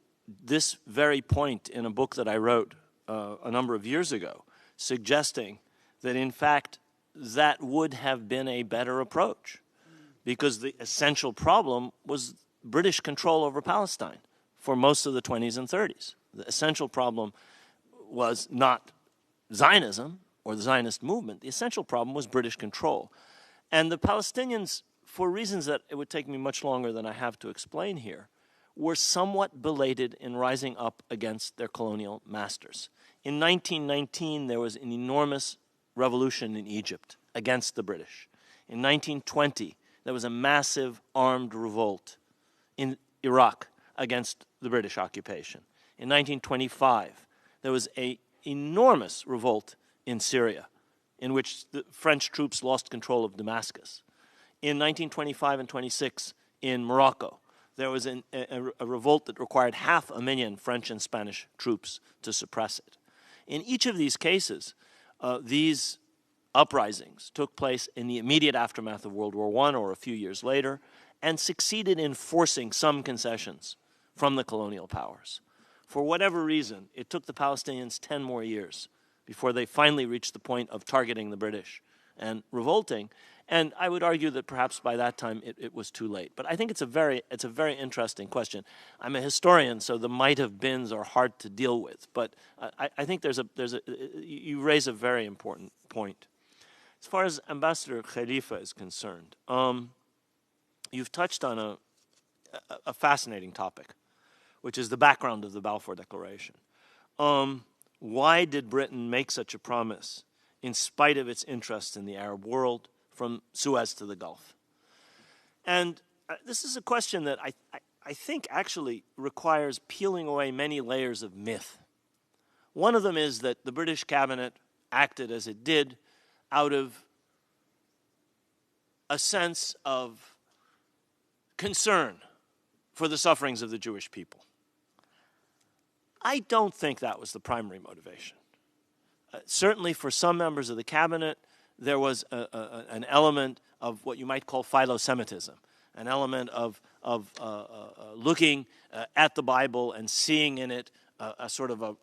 Speaker 2: this very point in a book that I wrote a number of years ago, suggesting that, in fact, that would have been a better approach, because the essential problem was British control over Palestine for most of the 20s and 30s. The essential problem was not Zionism or the Zionist movement. The essential problem was British control. And the Palestinians, for reasons that it would take me much longer than I have to explain here, were somewhat belated in rising up against their colonial masters. In 1919, there was an enormous revolution in Egypt against the British. In 1920, there was a massive armed revolt in Iraq against the British occupation. In 1925, there was an enormous revolt in Syria, in which the French troops lost control of Damascus. In 1925 and 26, in Morocco, there was a revolt that required 500,000 French and Spanish troops to suppress it. In each of these cases, these uprisings took place in the immediate aftermath of World War I or a few years later, and succeeded in forcing some concessions from the colonial powers. For whatever reason, it took the Palestinians 10 more years before they finally reached the point of targeting the British and revolting. And I would argue that perhaps by that time it was too late. But I think it's a very interesting question. I'm a historian, so the might have beens are hard to deal with. But I think you raise a very important point. As far as Ambassador Khalifa is concerned, you've touched on a fascinating topic, which is the background of the Balfour Declaration. Why did Britain make such a promise in spite of its interest in the Arab world from Suez to the Gulf? And this is a question that I think actually requires peeling away many layers of myth. One of them is that the British cabinet acted as it did out of a sense of concern for the sufferings of the Jewish people. I don't think that was the primary motivation. Certainly for some members of the cabinet, there was an element of what you might call philo-Semitism, an element of looking at the Bible and seeing in it a sort of a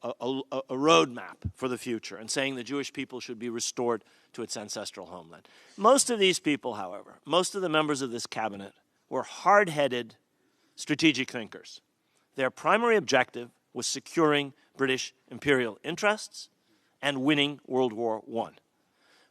Speaker 2: roadmap for the future and saying the Jewish people should be restored to its ancestral homeland. Most of these people, however, most of the members of this cabinet were hard-headed strategic thinkers. Their primary objective was securing British imperial interests and winning World War I.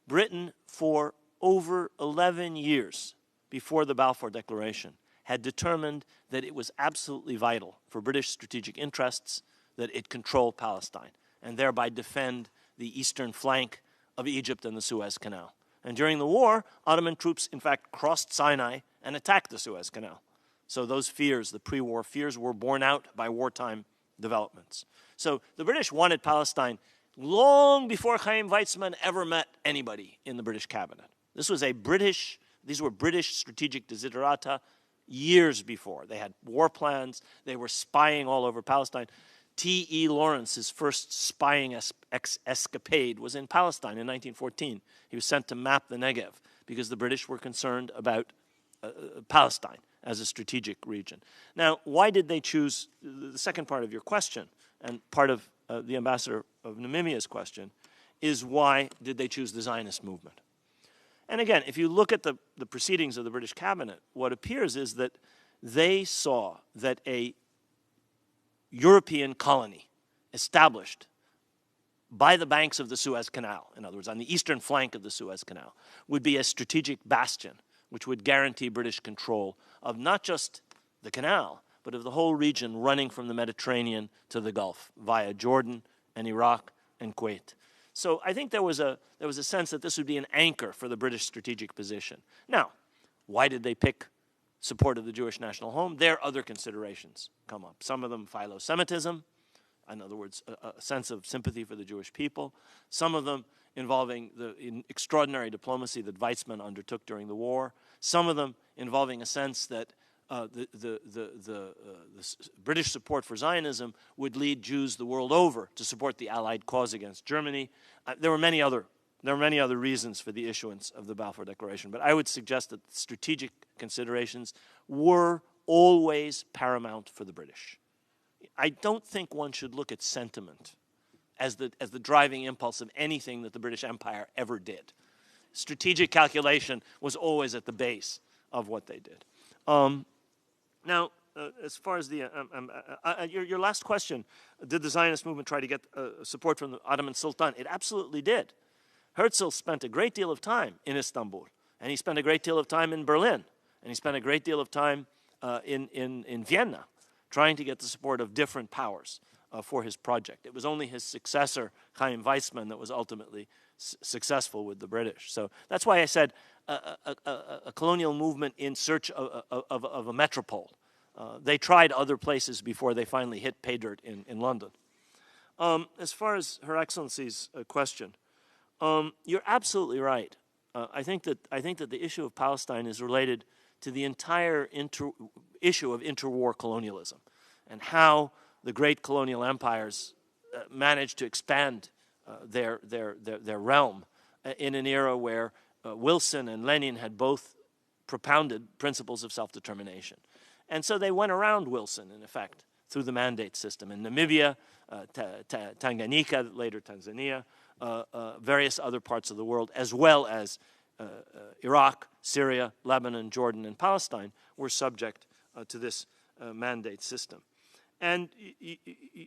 Speaker 2: Britain, for over 11 years before the Balfour Declaration, had determined that it was absolutely vital for British strategic interests that it control Palestine and thereby defend the eastern flank of Egypt and the Suez Canal. And during the war, Ottoman troops, in fact, crossed Sinai and attacked the Suez Canal. So those fears, the pre-war fears, were borne out by wartime developments. So the British wanted Palestine long before Chaim Weizmann ever met anybody in the British cabinet. These were British strategic desiderata years before. They had war plans. They were spying all over Palestine. T.E. Lawrence's first spying escapade was in Palestine in 1914. He was sent to map the Negev because the British were concerned about Palestine as a strategic region. Now, why did they choose, the second part of your question, and part of the ambassador of Namibia's question, is why did they choose the Zionist movement? And again, if you look at the proceedings of the British cabinet, what appears is that they saw that a European colony established by the banks of the Suez Canal, in other words, on the eastern flank of the Suez Canal, would be a strategic bastion which would guarantee British control of not just the canal, but of the whole region running from the Mediterranean to the Gulf via Jordan and Iraq and Kuwait. So I think there was a sense that this would be an anchor for the British strategic position. Now, why did they pick support of the Jewish national home? There, other considerations come up. Some of them philo-Semitism, in other words, a sense of sympathy for the Jewish people. Some of them involving the extraordinary diplomacy that Weizmann undertook during the war. Some of them involving a sense that the British support for Zionism would lead Jews the world over to support the Allied cause against Germany. There were many other reasons for the issuance of the Balfour Declaration, but I would suggest that strategic considerations were always paramount for the British. I don't think one should look at sentiment as the driving impulse of anything that the British Empire ever did. Strategic calculation was always at the base of what they did. Now, as far as your last question, did the Zionist movement try to get support from the Ottoman Sultan? It absolutely did. Herzl spent a great deal of time in Istanbul, and he spent a great deal of time in Berlin, and he spent a great deal of time in Vienna, trying to get the support of different powers for his project. It was only his successor, Chaim Weizmann, that was ultimately successful with the British. So that's why I said a colonial movement in search of a metropole. They tried other places before they finally hit pay dirt in London. As far as Her Excellency's question, you're absolutely right. I think that the issue of Palestine is related to the entire issue of interwar colonialism and how the great colonial empires managed to expand their realm in an era where Wilson and Lenin had both propounded principles of self-determination. And so they went around Wilson, in effect, through the mandate system. In Namibia, Tanganyika, later Tanzania, various other parts of the world, as well as Iraq, Syria, Lebanon, Jordan, and Palestine, were subject to this mandate system. And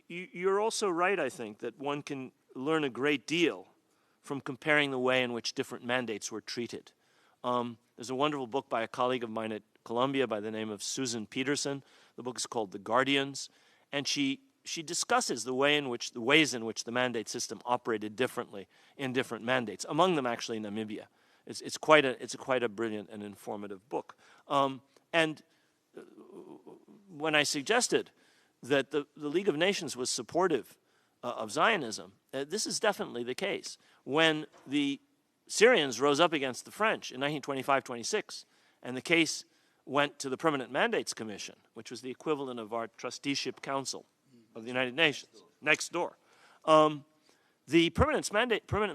Speaker 2: you're also right, I think, that one can learn a great deal from comparing the way in which different mandates were treated. There's a wonderful book by a colleague of mine at Columbia by the name of Susan Peterson. The book is called The Guardians, and she discusses the ways in which the mandate system operated differently in different mandates. Among them, actually, Namibia. It's quite a brilliant and informative book. And when I suggested that the League of Nations was supportive of Zionism, this is definitely the case. When the Syrians rose up against the French in 1925-26, and the case went to the Permanent Mandates Commission, which was the equivalent of our Trusteeship Council of the United Nations, next door. The Permanent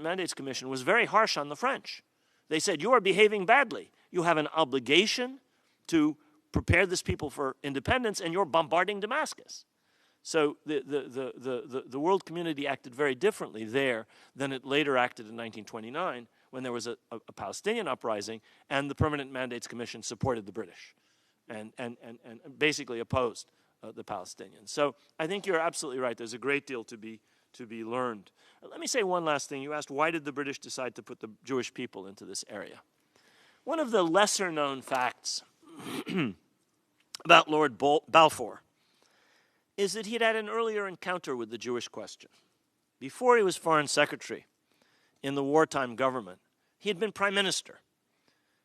Speaker 2: Mandates Commission was very harsh on the French. They said, you are behaving badly. You have an obligation to prepare this people for independence, and you're bombarding Damascus. So the world community acted very differently there than it later acted in 1929, when there was a Palestinian uprising, and the Permanent Mandates Commission supported the British and basically opposed the Palestinians. So I think you're absolutely right. There's a great deal to be learned. Let me say one last thing. You asked, why did the British decide to put the Jewish people into this area? One of the lesser-known facts about Lord Balfour is that he'd had an earlier encounter with the Jewish question. Before he was foreign secretary in the wartime government, he had been prime minister.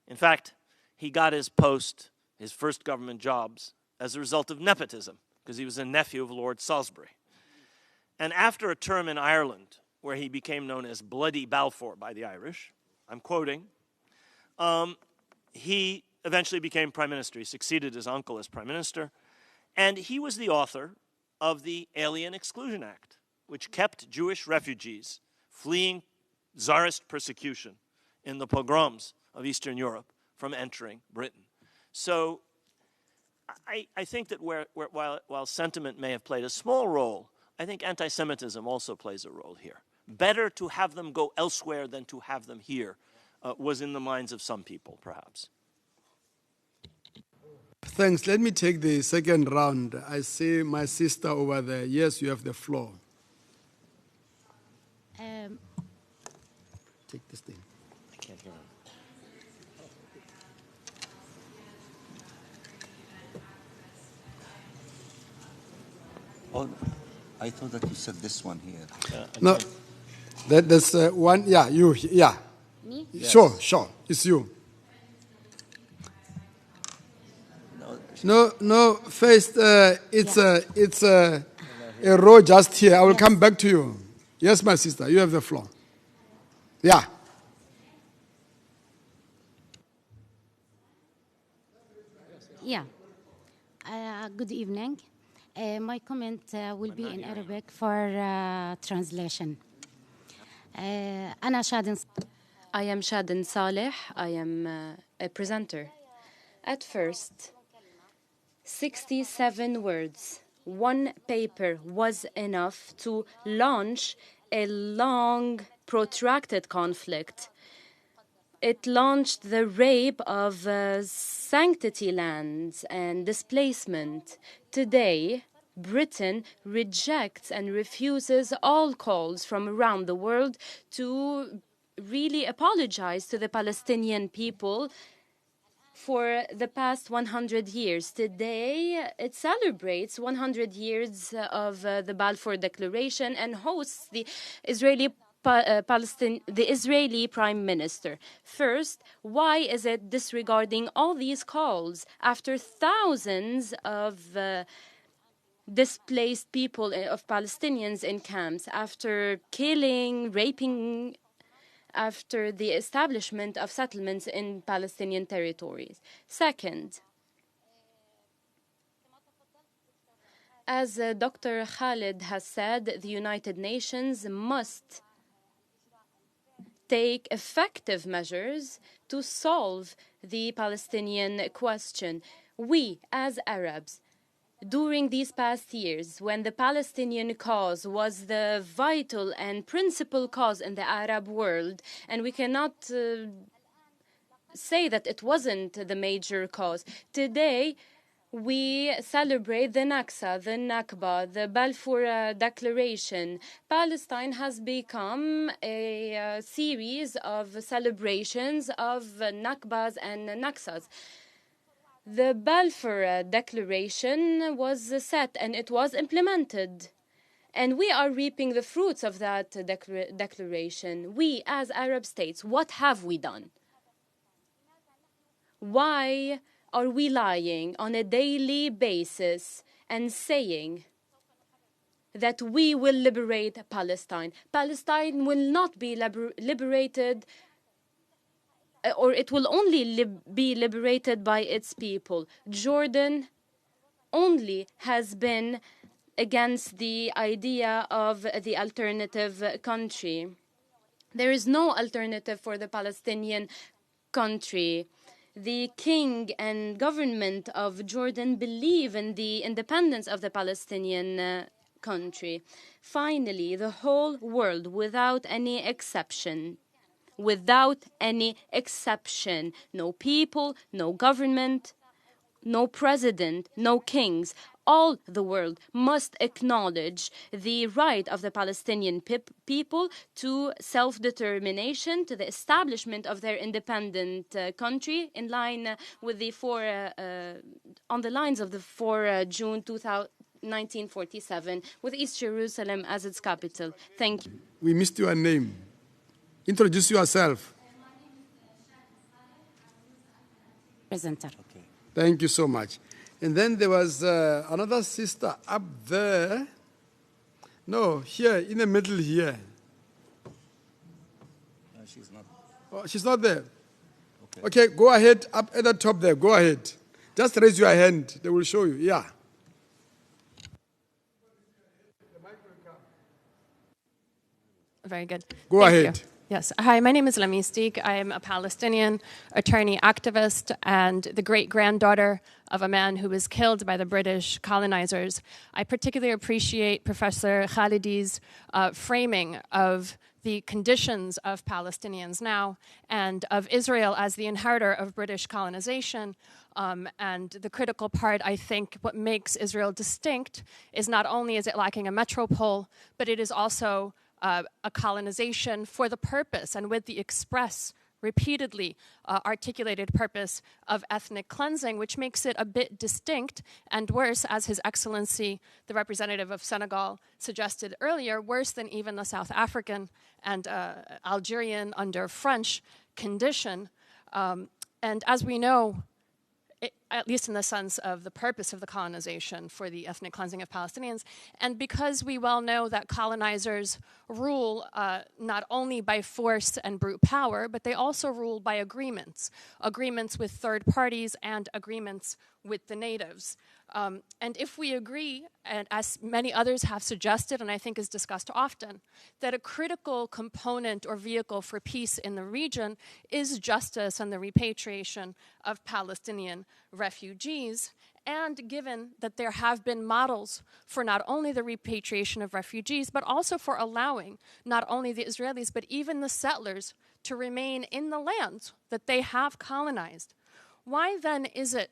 Speaker 2: In fact, he got his post, his first government jobs, as a result of nepotism, because he was a nephew of Lord Salisbury. And after a term in Ireland, where he became known as Bloody Balfour by the Irish, I'm quoting, he eventually became prime minister. He succeeded his uncle as prime minister, and he was the author of the Alien Exclusion Act, which kept Jewish refugees fleeing Tsarist persecution in the pogroms of Eastern Europe from entering Britain. So I think that while sentiment may have played a small role, I think anti-Semitism also plays a role here. Better to have them go elsewhere than to have them here was in the minds of some people, perhaps.
Speaker 1: Thanks. Let me take the second round. I see my sister over there. Yes, you have the floor. Take this thing.
Speaker 2: I can't hear him.
Speaker 6: Oh, I thought that you said this one here.
Speaker 1: No, that's one. Yeah, you. Yeah.
Speaker 7: Me?
Speaker 6: Yes.
Speaker 1: Sure. It's you.
Speaker 6: No,
Speaker 1: No. First, it's a row just here. I will come back to you. Yes, my sister, you have the floor. Yeah.
Speaker 7: Yeah. Good evening. My comment will be in Arabic for translation. أنا شادن.
Speaker 8: I am Shadin Saleh. I am a presenter. At first, 67 words, one paper was enough to launch a long, protracted conflict. It launched the rape of sanctity lands and displacement. Today, Britain rejects and refuses all calls from around the world to really apologize to the Palestinian people for the past 100 years. Today, it celebrates 100 years of the Balfour Declaration and hosts the Israeli Prime Minister. First, why is it disregarding all these calls after thousands of displaced people, of Palestinians in camps, after killing, raping, after the establishment of settlements in Palestinian territories? Second, as Dr. Khalid has said, the United Nations must take effective measures to solve the Palestinian question. We, as Arabs, during these past years, when the Palestinian cause was the vital and principal cause in the Arab world, and we cannot say that it wasn't the major cause, today we celebrate the Naksa, the Nakba, the Balfour Declaration. Palestine has become a series of celebrations of Nakbas and Naksas. The Balfour Declaration was set and it was implemented. And we are reaping the fruits of that declaration. We, as Arab states, what have we done? Why are we lying on a daily basis and saying that we will liberate Palestine? Palestine will not be liberated, or it will only be liberated by its people. Jordan only has been against the idea of the alternative country. There is no alternative for the Palestinian country. The king and government of Jordan believe in the independence of the Palestinian country. Finally, the whole world, without any exception, no people, no government, no president, no kings, all the world must acknowledge the right of the Palestinian people to self-determination, to the establishment of their independent country in line with the on the lines of the 4 June 1947, with East Jerusalem as its capital. Thank you.
Speaker 1: We missed your name. Introduce yourself.
Speaker 7: Presenter.
Speaker 6: Okay.
Speaker 1: Thank you so much. And then there was another sister up there. No, here, in the middle here.
Speaker 6: No, she's not.
Speaker 1: Oh, she's not there. Okay, go ahead, up at the top there. Go ahead. Just raise your hand. They will show you. Yeah.
Speaker 9: Very good.
Speaker 1: Go
Speaker 9: Thank
Speaker 1: ahead.
Speaker 9: you. Yes. Hi, my name is Lamistik. I am a Palestinian attorney activist and the great-granddaughter of a man who was killed by the British colonizers. I particularly appreciate Professor Khalidi's framing of the conditions of Palestinians now and of Israel as the inheritor of British colonization. And the critical part, I think, what makes Israel distinct is not only is it lacking a metropole, but it is also a colonization for the purpose and with the express, repeatedly articulated purpose of ethnic cleansing, which makes it a bit distinct and worse, as His Excellency, the representative of Senegal, suggested earlier, worse than even the South African and Algerian under French condition. And as we know, at least in the sense of the purpose of the colonization for the ethnic cleansing of Palestinians. And because we well know that colonizers rule not only by force and brute power, but they also rule by agreements with third parties and agreements with the natives. And if we agree, and as many others have suggested, and I think is discussed often, that a critical component or vehicle for peace in the region is justice and the repatriation of Palestinian refugees, and given that there have been models for not only the repatriation of refugees, but also for allowing not only the Israelis, but even the settlers to remain in the lands that they have colonized, why then is it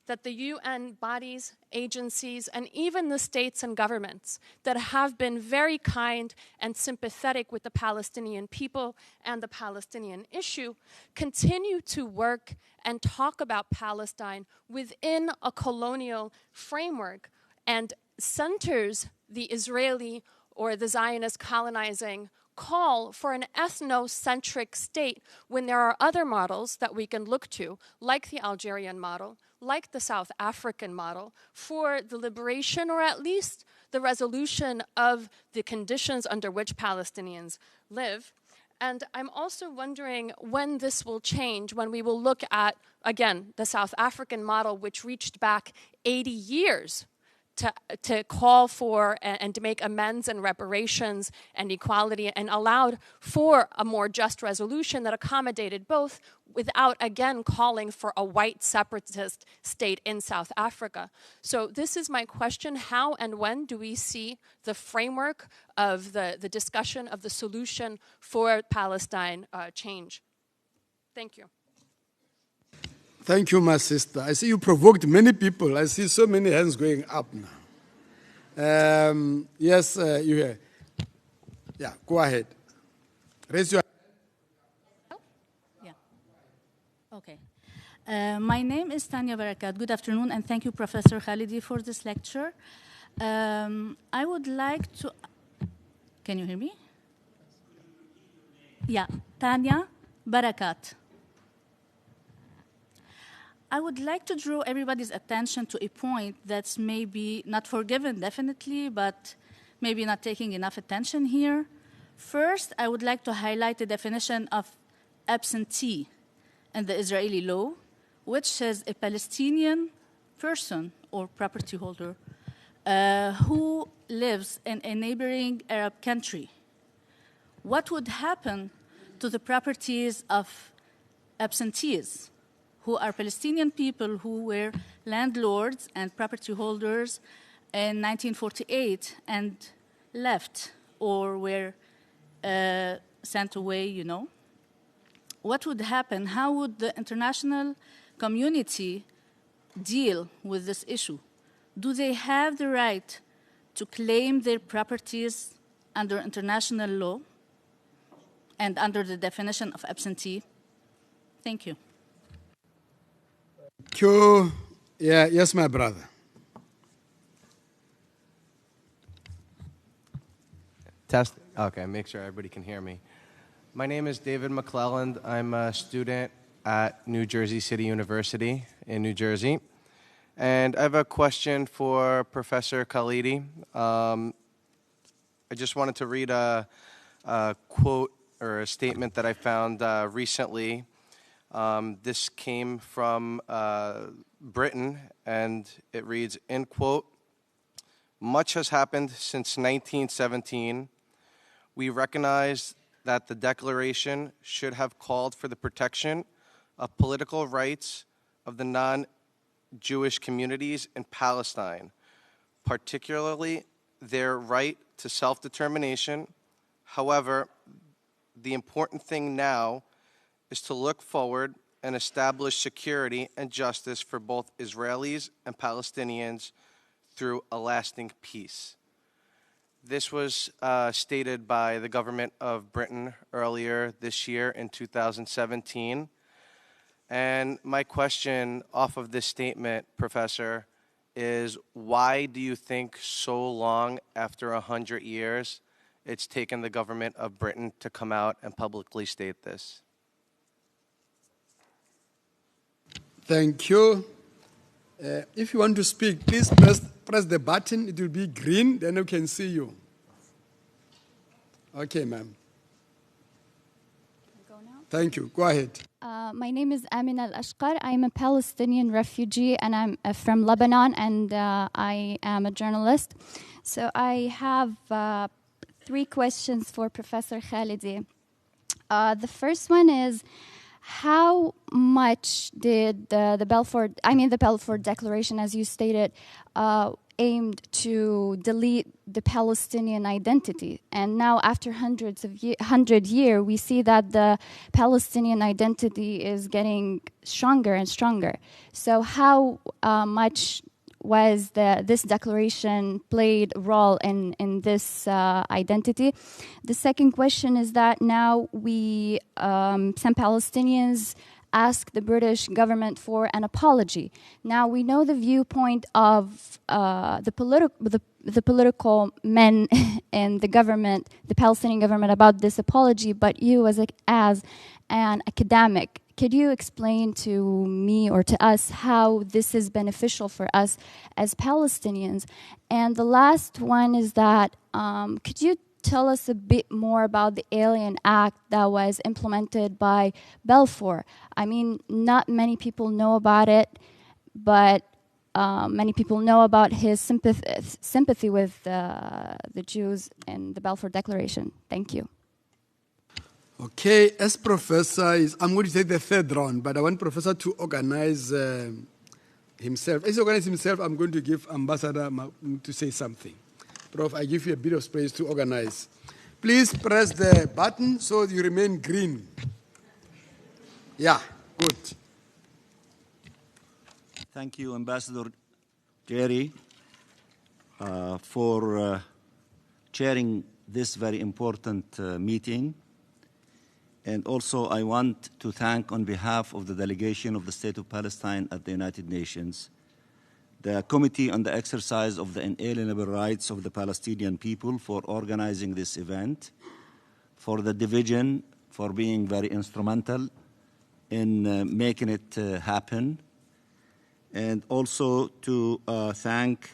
Speaker 9: that the UN bodies, agencies, and even the states and governments that have been very kind and sympathetic with the Palestinian people and the Palestinian issue continue to work and talk about Palestine within a colonial framework and centers the Israeli or the Zionist colonizing call for an ethnocentric state when there are other models that we can look to, like the Algerian model, like the South African model, for the liberation or at least the resolution of the conditions under which Palestinians live. And I'm also wondering when this will change, when we will look at, again, the South African model, which reached back 80 years to call for and to make amends and reparations and equality and allowed for a more just resolution that accommodated both without, again, calling for a white separatist state in South Africa. So this is my question. How and when do we see the framework of the discussion of the solution for Palestine change? Thank you.
Speaker 1: Thank you, my sister. I see you provoked many people. I see so many hands going up now. Yes, you here. Yeah, go ahead. Raise your
Speaker 10: Yeah. Okay. My name is Tanya Barakat. Good afternoon, and thank you, Professor Khalidi, for this lecture. I would like to... Can you hear me? Yeah, Tanya Barakat. I would like to draw everybody's attention to a point that's maybe not forgiven, definitely, but maybe not taking enough attention here. First, I would like to highlight the definition of absentee in the Israeli law, which says a Palestinian person or property holder who lives in a neighboring Arab country. What would happen to the properties of absentees, who are Palestinian people who were landlords and property holders in 1948 and left or were sent away, you know? What would happen? How would the international community deal with this issue? Do they have the right to claim their properties under international law and under the definition of absentee? Thank you.
Speaker 1: Thank you. Yeah, yes, my brother.
Speaker 11: Test. Okay, make sure everybody can hear me. My name is David McClelland. I'm a student at New Jersey City University in New Jersey. And I have a question for Professor Khalidi. I just wanted to read a quote or a statement that I found recently. This came from Britain, and it reads, end quote, "Much has happened since 1917. We recognize that the Declaration should have called for the protection of political rights of the non-Jewish communities in Palestine, particularly their right to self-determination. However, the important thing now is to look forward and establish security and justice for both Israelis and Palestinians through a lasting peace." This was stated by the government of Britain earlier this year in 2017. And my question off of this statement, Professor, is why do you think so long after 100 years it's taken the government of Britain to come out and publicly state this?
Speaker 1: Thank you. If you want to speak, please press the button. It will be green, then we can see you. Okay, ma'am. Thank you. Go ahead.
Speaker 12: My name is Amin Al-Ashqar. I'm a Palestinian refugee, and I'm from Lebanon, and I am a journalist. So I have 3 questions for Professor Khalidi. The first one is, how much did the Balfour Declaration, as you stated, aimed to delete the Palestinian identity? And now, after 100 years, we see that the Palestinian identity is getting stronger and stronger. So how much was this declaration played a role in this identity? The second question is that now some Palestinians ask the British government for an apology. Now we know the viewpoint of the political men in the government, the Palestinian government, about this apology, but you as an academic, could you explain to me or to us how this is beneficial for us as Palestinians? And the last one is that, could you tell us a bit more about the Alien Act that was implemented by Balfour? I mean, not many people know about it, but many people know about his sympathy with the Jews in the Balfour Declaration. Thank you.
Speaker 1: Okay, as Professor, I'm going to take the third round, but I want Professor to organize himself. As he organizes himself, I'm going to give Ambassador to say something. Prof, I give you a bit of space to organize. Please press the button so you remain green. Yeah, good.
Speaker 6: Thank you, Ambassador Jerry, for chairing this very important meeting. And also, I want to thank, on behalf of the delegation of the State of Palestine at the United Nations, the Committee on the Exercise of the Inalienable Rights of the Palestinian People for organizing this event, for the division for being very instrumental in making it happen, and also to thank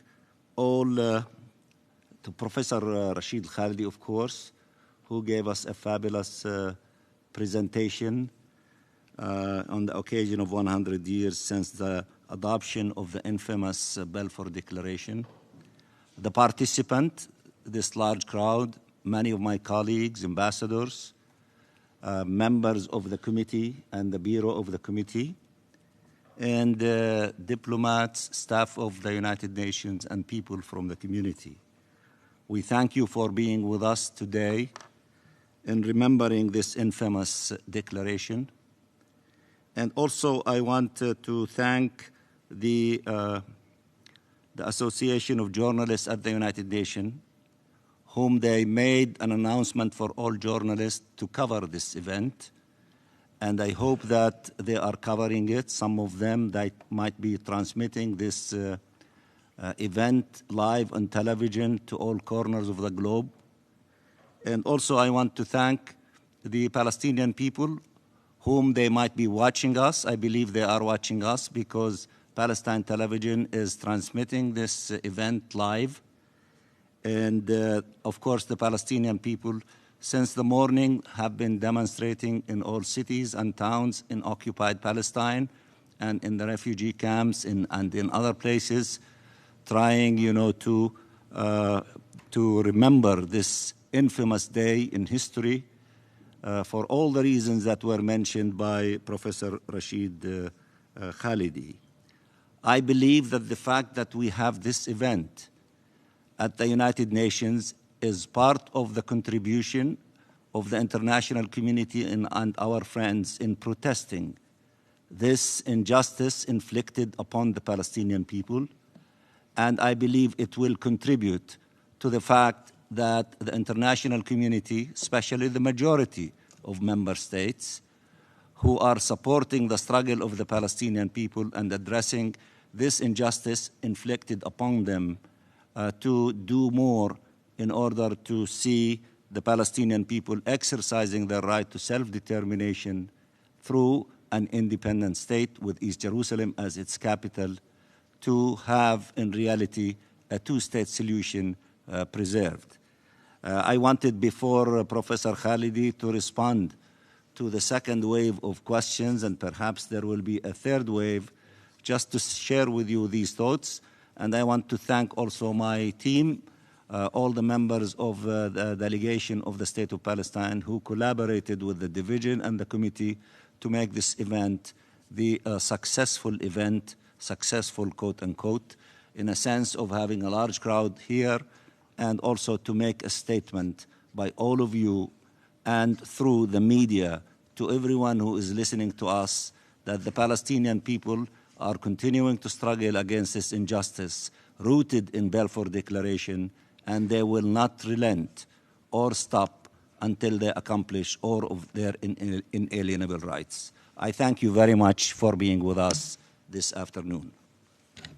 Speaker 6: all, to Professor Rashid Khalidi, of course, who gave us a fabulous presentation on the occasion of 100 years since the adoption of the infamous Balfour Declaration. The participant, this large crowd, many of my colleagues, ambassadors, members of the committee and the bureau of the committee, and diplomats, staff of the United Nations, and people from the community. We thank you for being with us today in remembering this infamous declaration. And also, I want to thank the Association of Journalists at the United Nations, whom they made an announcement for all journalists to cover this event. And I hope that they are covering it. Some of them that might be transmitting this event live on television to all corners of the globe. And also, I want to thank the Palestinian people whom they might be watching us. I believe they are watching us because Palestine Television is transmitting this event live. And of course, the Palestinian people, since the morning, have been demonstrating in all cities and towns in occupied Palestine and in the refugee camps and in other places, trying, to remember this infamous day in history for all the reasons that were mentioned by Professor Rashid Khalidi. I believe that the fact that we have this event at the United Nations is part of the contribution of the international community and our friends in protesting this injustice inflicted upon the Palestinian people. And I believe it will contribute to the fact that the international community, especially the majority of member states, who are supporting the struggle of the Palestinian people and addressing this injustice inflicted upon them, to do more in order to see the Palestinian people exercising their right to self-determination through an independent state with East Jerusalem as its capital, to have, in reality, a two-state solution preserved. I wanted, before Professor Khalidi, to respond to the second wave of questions, and perhaps there will be a third wave, just to share with you these thoughts. And I want to thank also my team, all the members of the delegation of the State of Palestine who collaborated with the division and the committee to make this event the successful event, successful, quote unquote, in a sense of having a large crowd here, and also to make a statement by all of you and through the media to everyone who is listening to us that the Palestinian people are continuing to struggle against this injustice rooted in Balfour Declaration, and they will not relent or stop until they accomplish all of their inalienable rights. I thank you very much for being with us this afternoon.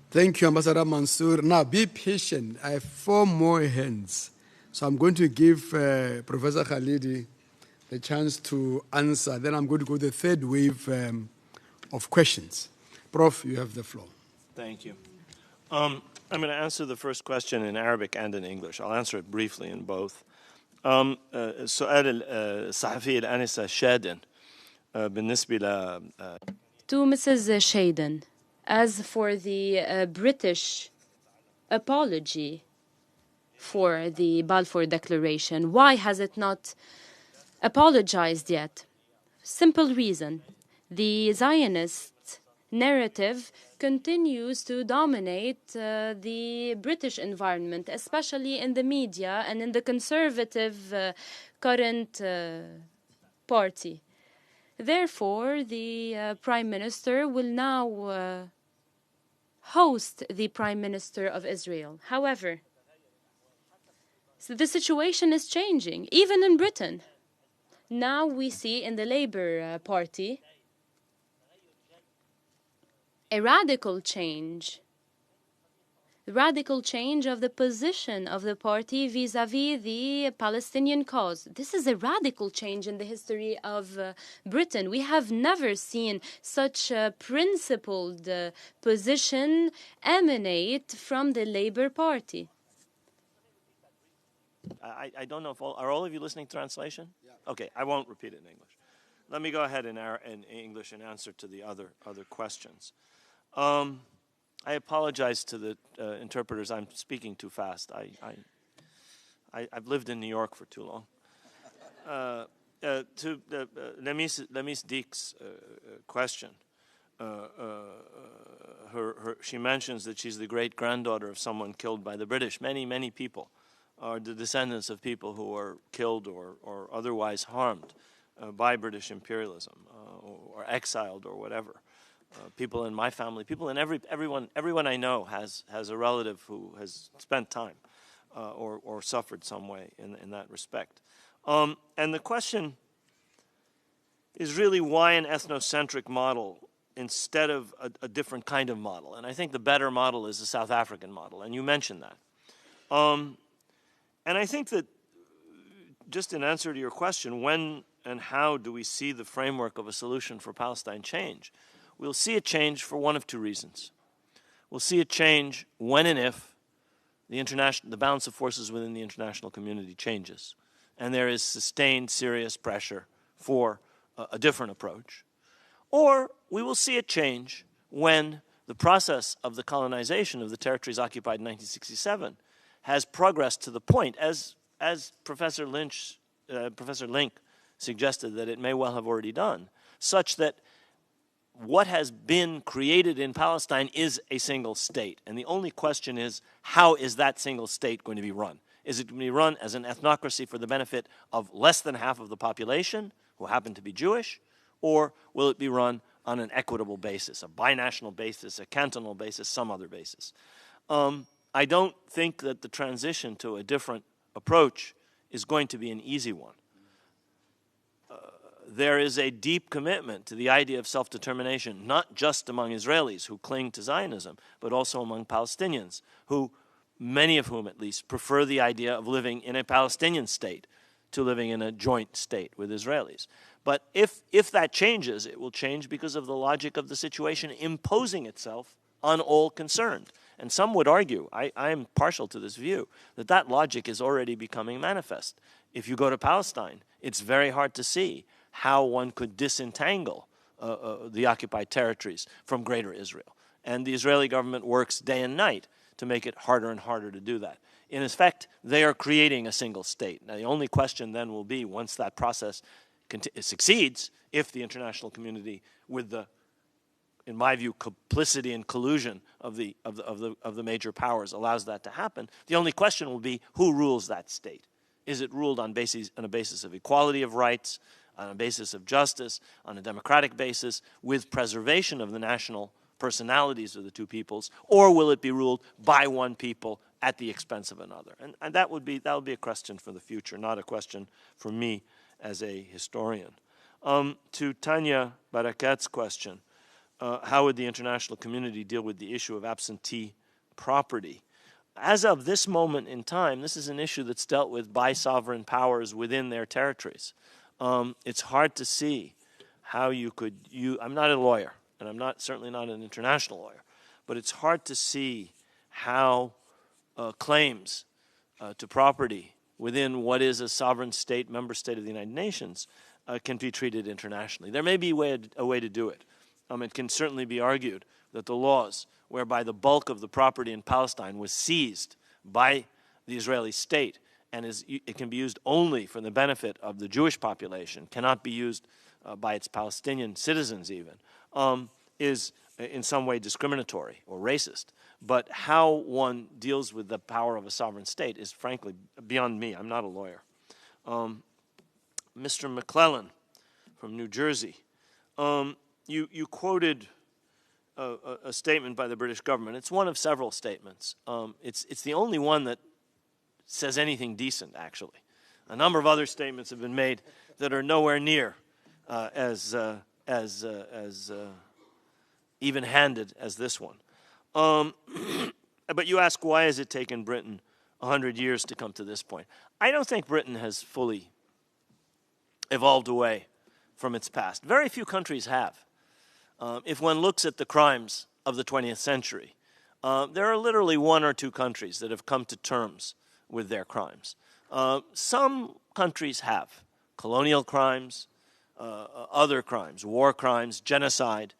Speaker 1: Thank you, Ambassador Mansour. Now, be patient. I have 4 more hands. So I'm going to give Professor Khalidi the chance to answer. Then I'm going to go to the third wave of questions. Prof, you have the floor.
Speaker 2: Thank you. I'm going to answer the first question in Arabic and in English. I'll answer it briefly in both. سؤال الصحفية الآنسة شادن بالنسبة ل
Speaker 8: To Mrs. Shaden, as for the British apology for the Balfour Declaration, why has it not apologized yet? Simple reason. The Zionist narrative continues to dominate the British environment, especially in the media and in the conservative current party. Therefore, the Prime Minister will now host the Prime Minister of Israel. However, so the situation is changing, even in Britain. Now we see in the Labour Party a radical change of the position of the party vis-à-vis the Palestinian cause. This is a radical change in the history of Britain. We have never seen such a principled position emanate from the Labour Party.
Speaker 2: I don't know if are all of you listening to translation? Yeah. Okay, I won't repeat it in English. Let me go ahead in English and answer to the other questions. I apologize to the interpreters. I'm speaking too fast. I've lived in New York for too long. To Lemis Dick's question, she mentions that she's the great-granddaughter of someone killed by the British. Many people are the descendants of people who were killed or otherwise harmed by British imperialism or exiled or whatever. People in my family, people in everyone I know has a relative who has spent time or suffered some way in that respect. And the question is really why an ethnocentric model instead of a different kind of model. And I think the better model is the South African model, and you mentioned that. And I think that, just in answer to your question, when and how do we see the framework of a solution for Palestine change? We'll see it change for one of two reasons. We'll see it change when and if the balance of forces within the international community changes, and there is sustained, serious pressure for a different approach. Or we will see it change when the process of the colonization of the territories occupied in 1967 has progressed to the point, as Professor Link suggested that it may well have already done, such that what has been created in Palestine is a single state. And the only question is, how is that single state going to be run? Is it going to be run as an ethnocracy for the benefit of less than half of the population who happen to be Jewish? Or will it be run on an equitable basis, a binational basis, a cantonal basis, some other basis? I don't think that the transition to a different approach is going to be an easy one. There is a deep commitment to the idea of self-determination, not just among Israelis who cling to Zionism, but also among Palestinians, who, many of whom at least, prefer the idea of living in a Palestinian state to living in a joint state with Israelis. But if that changes, it will change because of the logic of the situation imposing itself on all concerned. And some would argue, I am partial to this view, that logic is already becoming manifest. If you go to Palestine, it's very hard to see how one could disentangle the occupied territories from greater Israel. And the Israeli government works day and night to make it harder and harder to do that. In effect, they are creating a single state. Now, the only question then will be, once that process succeeds, if the international community, with the, in my view, complicity and collusion of the major powers allows that to happen, the only question will be, who rules that state? Is it ruled on a basis of equality of rights, on a basis of justice, on a democratic basis, with preservation of the national personalities of the two peoples, or will it be ruled by one people at the expense of another? And that would be a question for the future, not a question for me as a historian. To Tanya Barakat's question, how would the international community deal with the issue of absentee property? As of this moment in time, this is an issue that's dealt with by sovereign powers within their territories. It's hard to see how you could I'm not a lawyer, and I'm certainly not an international lawyer, but it's hard to see how claims to property within what is a sovereign state, member state of the United Nations, can be treated internationally. There may be a way to do it. It can certainly be argued that the laws whereby the bulk of the property in Palestine was seized by the Israeli state and it can be used only for the benefit of the Jewish population, cannot be used by its Palestinian citizens even, is in some way discriminatory or racist. But how one deals with the power of a sovereign state is frankly beyond me. I'm not a lawyer. Mr. McClellan from New Jersey, you quoted a statement by the British government. It's one of several statements. It's the only one that says anything decent, actually. A number of other statements have been made that are nowhere near as even-handed as this one. But you ask, why has it taken Britain 100 years to come to this point? I don't think Britain has fully evolved away from its past. Very few countries have. If one looks at the crimes of the 20th century, there are literally one or two countries that have come to terms with their crimes. Some countries have colonial crimes, other crimes, war crimes, genocide.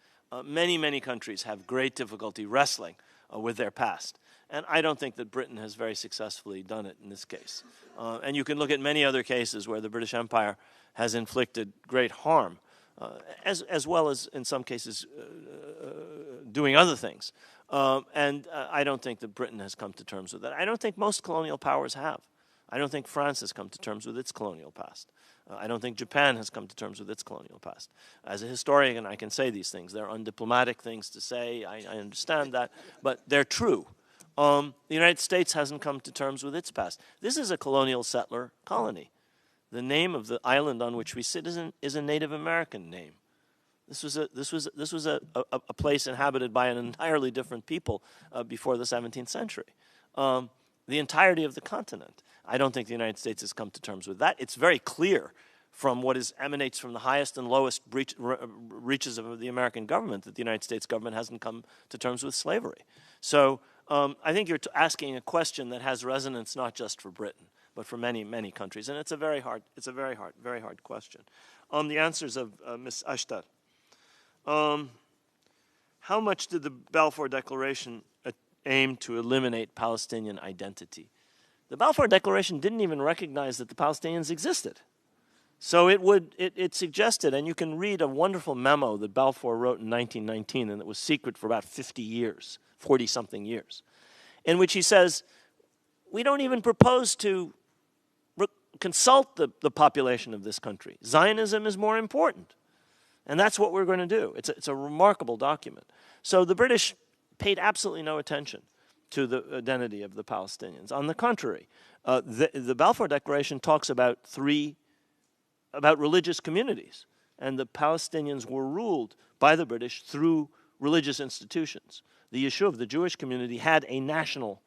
Speaker 2: Many countries have great difficulty wrestling with their past. And I don't think that Britain has very successfully done it in this case. And you can look at many other cases where the British Empire has inflicted great harm, as well as, in some cases, doing other things. And I don't think that Britain has come to terms with that. I don't think most colonial powers have. I don't think France has come to terms with its colonial past. I don't think Japan has come to terms with its colonial past. As a historian, I can say these things. They're undiplomatic things to say. I understand that. But they're true. The United States hasn't come to terms with its past. This is a colonial settler colony. The name of the island on which we sit is a Native American name. This was a place inhabited by an entirely different people before the 17th century. The entirety of the continent. I don't think the United States has come to terms with that. It's very clear from what emanates from the highest and lowest reaches of the American government that the United States government hasn't come to terms with slavery. So I think you're asking a question that has resonance not just for Britain, but for many countries, and it's a very hard question. The answers of Ms. Ashtar. How much did the Balfour Declaration aim to eliminate Palestinian identity? The Balfour Declaration didn't even recognize that the Palestinians existed. So it suggested, and you can read a wonderful memo that Balfour wrote in 1919, and it was secret for about 50 years, 40-something years, in which he says, we don't even propose to consult the population of this country. Zionism is more important. And that's what we're going to do. It's a remarkable document. So the British paid absolutely no attention to the identity of the Palestinians. On the contrary, the Balfour Declaration talks about religious communities. And the Palestinians were ruled by the British through religious institutions. The Yishuv, the Jewish community, had a national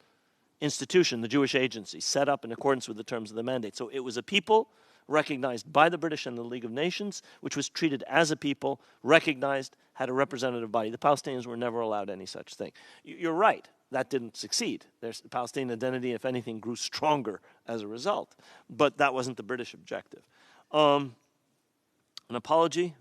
Speaker 2: institution, the Jewish Agency, set up in accordance with the terms of the mandate. So it was a people recognized by the British and the League of Nations, which was treated as a people, recognized, had a representative body. The Palestinians were never allowed any such thing. You're right, that didn't succeed. The Palestinian identity, if anything, grew stronger as a result. But that wasn't the British objective. An apology?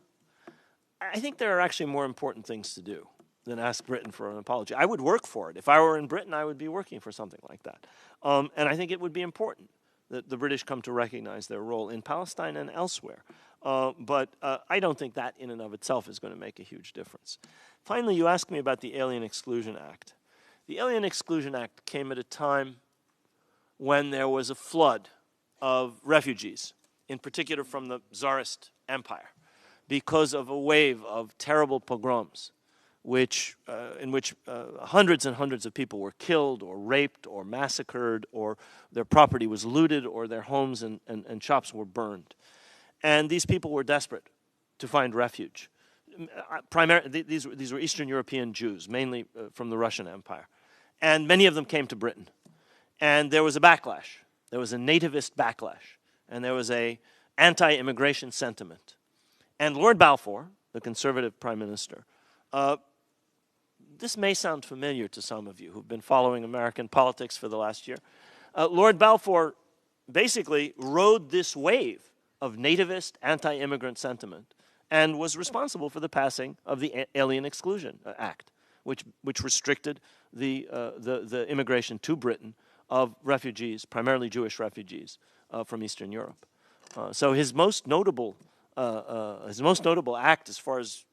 Speaker 2: I think there are actually more important things to do than ask Britain for an apology. I would work for it. If I were in Britain, I would be working for something like that. And I think it would be important that the British come to recognize their role in Palestine and elsewhere. But I don't think that in and of itself is going to make a huge difference. Finally, you asked me about the Alien Exclusion Act. The Alien Exclusion Act came at a time when there was a flood of refugees, in particular from the Tsarist Empire, because of a wave of terrible pogroms in which hundreds and hundreds of people were killed or raped or massacred, or their property was looted, or their homes and shops were burned. And these people were desperate to find refuge. These were Eastern European Jews, mainly from the Russian Empire. And many of them came to Britain. And there was a backlash. There was a nativist backlash. And there was an anti-immigration sentiment. And Lord Balfour, the conservative prime minister, this may sound familiar to some of you who've been following American politics for the last year. Lord Balfour basically rode this wave of nativist anti-immigrant sentiment and was responsible for the passing of the Alien Exclusion Act, which restricted the immigration to Britain of refugees, primarily Jewish refugees from Eastern Europe. So his most notable act, as far as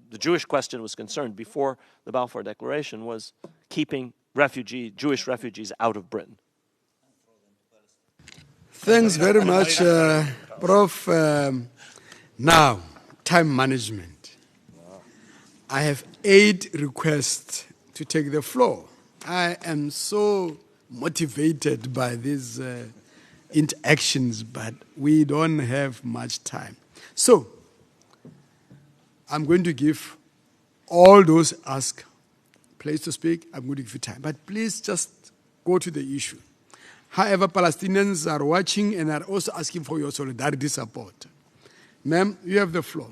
Speaker 2: the Jewish question was concerned, before the Balfour Declaration, was keeping Jewish refugees out of Britain.
Speaker 1: Thanks very much, Prof. Now, time management. I have 8 requests to take the floor. I am so motivated by these interactions, but we don't have much time. So, I'm going to give all those ask place to speak, I'm going to give you time. But please just go to the issue. However, Palestinians are watching and are also asking for your solidarity support. Ma'am, you have the floor.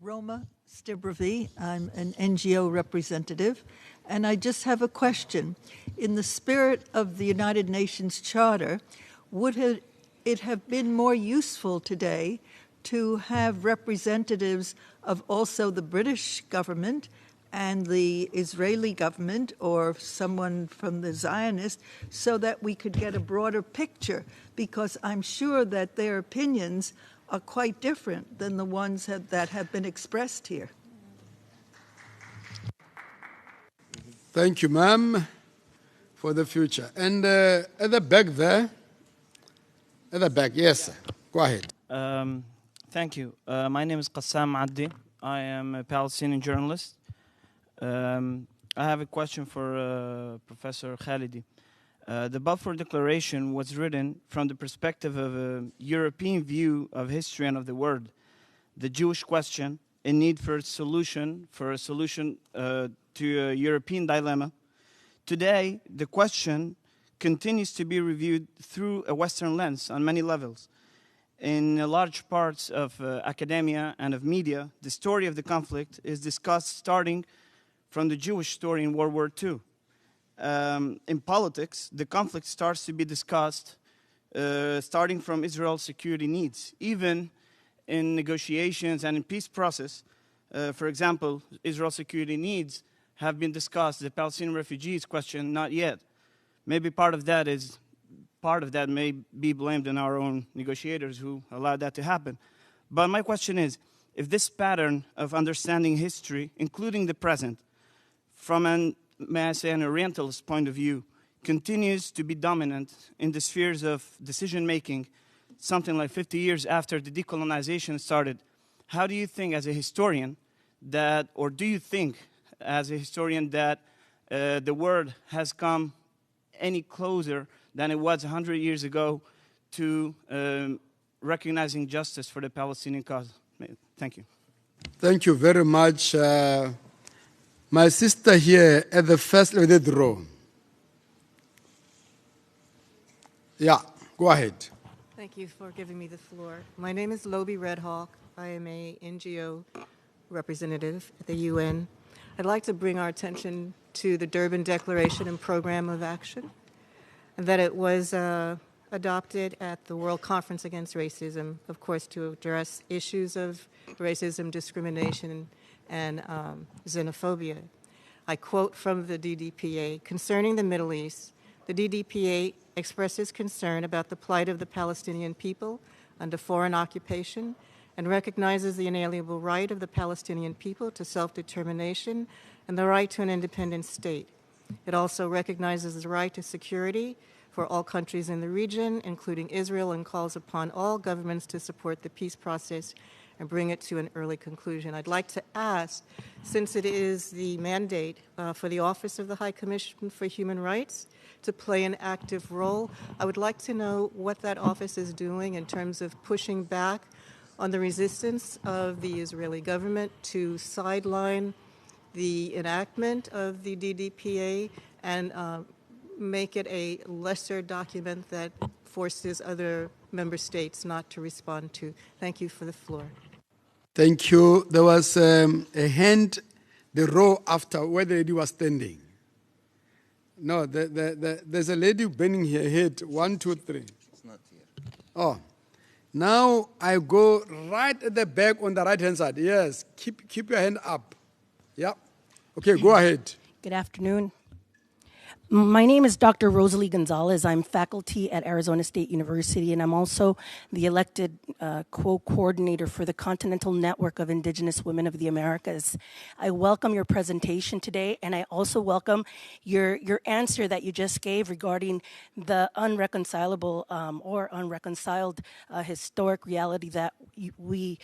Speaker 13: Roma Stibravi, I'm an NGO representative, and I just have a question. In the spirit of the United Nations Charter, would it have been more useful today to have representatives of also the British government and the Israeli government or someone from the Zionist so that we could get a broader picture? Because I'm sure that their opinions are quite different than the ones that have been expressed here.
Speaker 1: Thank you, ma'am, for the future. And at the back there, at the back, yes, sir. Go ahead.
Speaker 14: Thank you. My name is Qassam Addi. I am a Palestinian journalist. I have a question for Professor Khalidi. The Balfour Declaration was written from the perspective of a European view of history and of the world. The Jewish question, a need for a solution to a European dilemma. Today, the question continues to be reviewed through a Western lens on many levels. In large parts of academia and of media, the story of the conflict is discussed starting from the Jewish story in World War II. In politics, the conflict starts to be discussed starting from Israel's security needs. Even in negotiations and in peace process, for example, Israel's security needs have been discussed. The Palestinian refugees question, not yet. Maybe part of that may be blamed on our own negotiators who allowed that to happen. But my question is, if this pattern of understanding history, including the present, from an Orientalist point of view, continues to be dominant in the spheres of decision-making, something like 50 years after the decolonization started, how do you think as a historian that, or do you think as a historian that the world has come any closer than it was 100 years ago to recognizing justice for the Palestinian cause? Thank you.
Speaker 1: Thank you very much. My sister here at the first row. Yeah, go ahead.
Speaker 15: Thank you for giving me the floor. My name is Lobi Redhawk. I am a NGO representative at the UN. I'd like to bring our attention to the Durban Declaration and Program of Action, and that it was adopted at the World Conference Against Racism, of course, to address issues of racism, discrimination, and xenophobia. I quote from the DDPA, concerning the Middle East, the DDPA expresses concern about the plight of the Palestinian people under foreign occupation and recognizes the inalienable right of the Palestinian people to self-determination and the right to an independent state. It also recognizes the right to security for all countries in the region, including Israel, and calls upon all governments to support the peace process and bring it to an early conclusion. I'd like to ask, since it is the mandate for the Office of the High Commission for Human Rights to play an active role, I would like to know what that office is doing in terms of pushing back on the resistance of the Israeli government to sideline the enactment of the DDPA and make it a lesser document that forces other member states not to respond to. Thank you for the floor.
Speaker 1: Thank you. There was a hand, the row after where the lady was standing. No, there's a lady bending her head. 1, 2, 3. It's not here. Oh. Now I go right at the back on the right-hand side. Yes, keep your hand up. Yeah. Okay, go ahead.
Speaker 16: Good afternoon. My name is Dr. Rosalie Gonzalez. I'm faculty at Arizona State University, and I'm also the elected co-coordinator for the Continental Network of Indigenous Women of the Americas. I welcome your presentation today, and I also welcome your answer that you just gave regarding the unreconcilable or unreconciled historic reality that we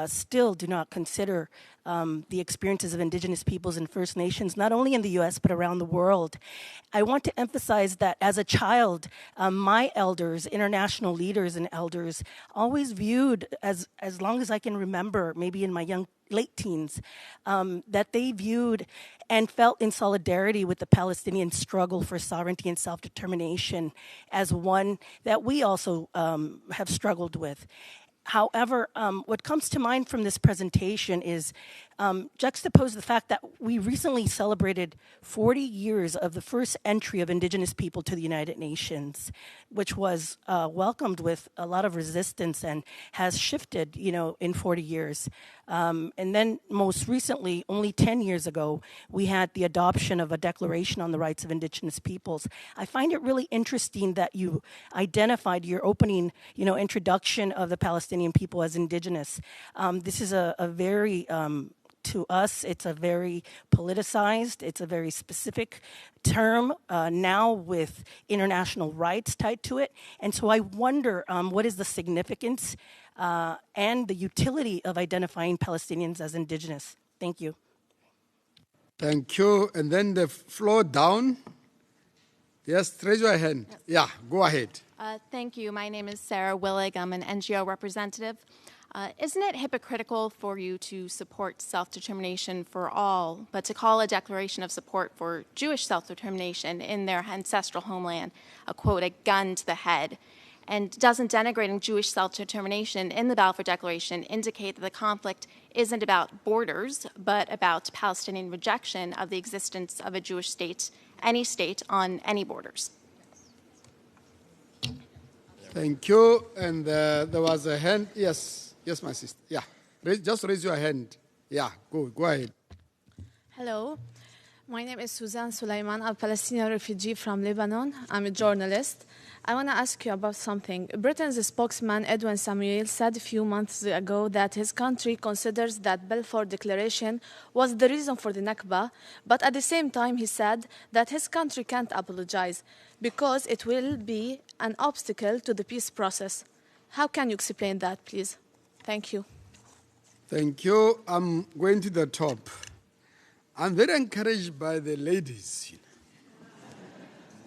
Speaker 16: still do not consider the experiences of Indigenous peoples and First Nations, not only in the U.S., but around the world. I want to emphasize that as a child, my elders, international leaders and elders, always viewed, as long as I can remember, maybe in my late teens, that they viewed and felt in solidarity with the Palestinian struggle for sovereignty and self-determination as one that we also have struggled with. However, what comes to mind from this presentation is juxtapose the fact that we recently celebrated 40 years of the first entry of Indigenous people to the United Nations, which was welcomed with a lot of resistance and has shifted, in 40 years. And then most recently, only 10 years ago, we had the adoption of a Declaration on the Rights of Indigenous Peoples. I find it really interesting that you identified your opening, introduction of the Palestinian people as Indigenous. This is a very to us, it's a very politicized, it's a very specific term now with international rights tied to it. And so I wonder what is the significance and the utility of identifying Palestinians as Indigenous? Thank you.
Speaker 1: Thank you. And then the floor down. Yes, raise your hand. Yeah, go ahead.
Speaker 17: Thank you. My name is Sarah Willig. I'm an NGO representative. Isn't it hypocritical for you to support self-determination for all, but to call a declaration of support for Jewish self-determination in their ancestral homeland a, quote, a gun to the head? And doesn't denigrating Jewish self-determination in the Balfour Declaration indicate that the conflict isn't about borders, but about Palestinian rejection of the existence of a Jewish state, any state, on any borders?
Speaker 1: Thank you. And there was a hand. Yes. Yes, my sister. Yeah. Just raise your hand. Yeah, go ahead.
Speaker 18: Hello. My name is Suzanne Sulaiman. I'm a Palestinian refugee from Lebanon. I'm a journalist. I want to ask you about something. Britain's spokesman, Edwin Samuel, said a few months ago that his country considers that Balfour Declaration was the reason for the Nakba, but at the same time he said that his country can't apologize because it will be an obstacle to the peace process. How can you explain that, please? Thank you.
Speaker 1: Thank you. I'm going to the top. I'm very encouraged by the ladies.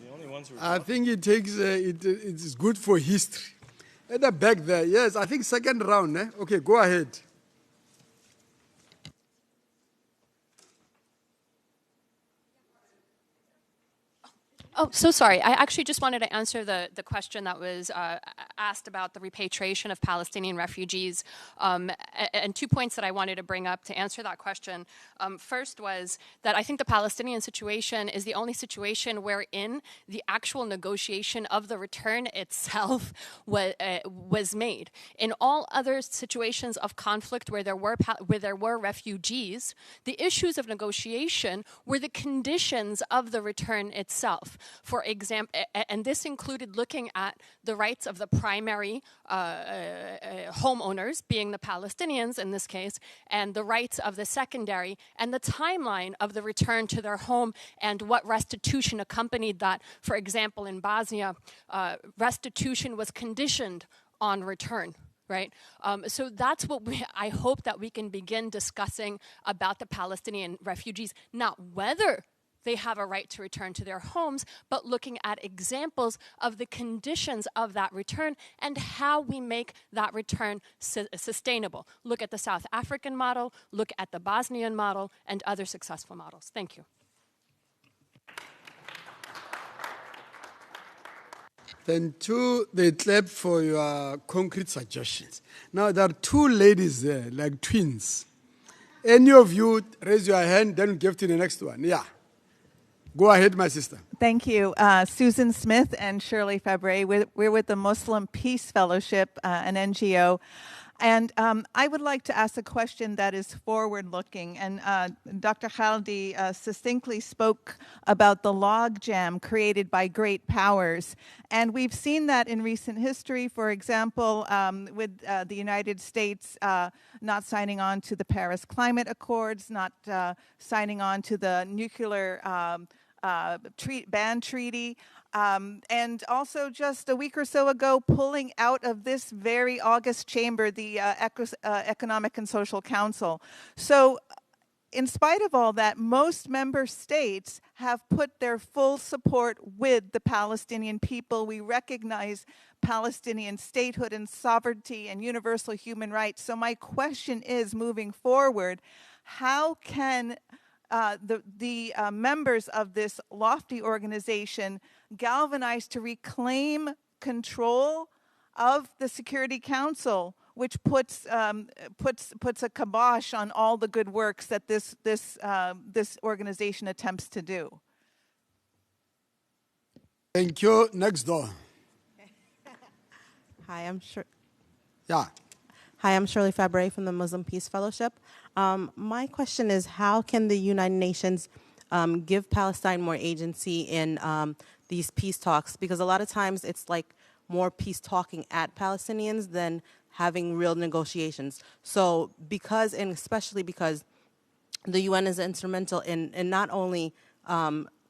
Speaker 2: The only ones who
Speaker 1: I think it takes, it is good for history. At the back there, yes, I think second round. Okay, go ahead.
Speaker 9: Oh, so sorry. I actually just wanted to answer the question that was asked about the repatriation of Palestinian refugees, and 2 points that I wanted to bring up to answer that question. First was that I think the Palestinian situation is the only situation wherein the actual negotiation of the return itself was made. In all other situations of conflict where there were refugees, the issues of negotiation were the conditions of the return itself. For example, and this included looking at the rights of the primary homeowners, being the Palestinians in this case, and the rights of the secondary, and the timeline of the return to their home, and what restitution accompanied that. For example, in Bosnia, restitution was conditioned on return. Right? So that's what I hope that we can begin discussing about the Palestinian refugees, not whether they have a right to return to their homes, but looking at examples of the conditions of that return and how we make that return sustainable. Look at the South African model, look at the Bosnian model, and other successful models. Thank you.
Speaker 1: Then two, they clap for your concrete suggestions. Now there are two ladies there, like twins. Any of you raise your hand, then give to the next one. Yeah. Go ahead, my sister.
Speaker 19: Thank you. Susan Smith and Shirley Fabre. We're with the Muslim Peace Fellowship, an NGO. And I would like to ask a question that is forward-looking. And Dr. Khalidi succinctly spoke about the logjam created by great powers. And we've seen that in recent history, for example, with the United States not signing on to the Paris Climate Accords, not signing on to the nuclear ban treaty. And also just a week or so ago, pulling out of this very August chamber, the Economic and Social Council. So in spite of all that, most member states have put their full support with the Palestinian people. We recognize Palestinian statehood and sovereignty and universal human rights. So my question is, moving forward, how can the members of this lofty organization galvanize to reclaim control of the Security Council, which puts a kibosh on all the good works that this organization attempts to do?
Speaker 1: Thank you. Next door.
Speaker 20: Hi, I'm sure.
Speaker 1: Yeah.
Speaker 20: Hi, I'm Shirley Fabre from the Muslim Peace Fellowship. My question is, how can the United Nations give Palestine more agency in these peace talks? Because a lot of times it's like more peace talking at Palestinians than having real negotiations. So because, and especially because the UN is instrumental in not only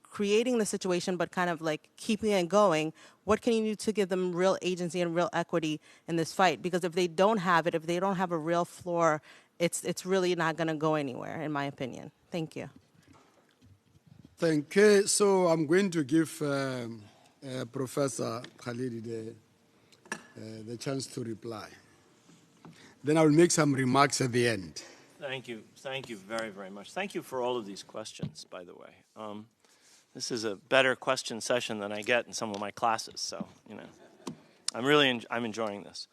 Speaker 20: creating the situation, but kind of like keeping it going, what can you do to give them real agency and real equity in this fight? Because if they don't have it, if they don't have a real floor, it's really not going to go anywhere, in my opinion. Thank you.
Speaker 1: Thank you. So I'm going to give Professor Khalidi the chance to reply. Then I'll make some remarks at the end.
Speaker 2: Thank you. Thank you very, very much. Thank you for all of these questions, by the way. This is a better question session than I get in some of my classes, so, you know, I'm enjoying this.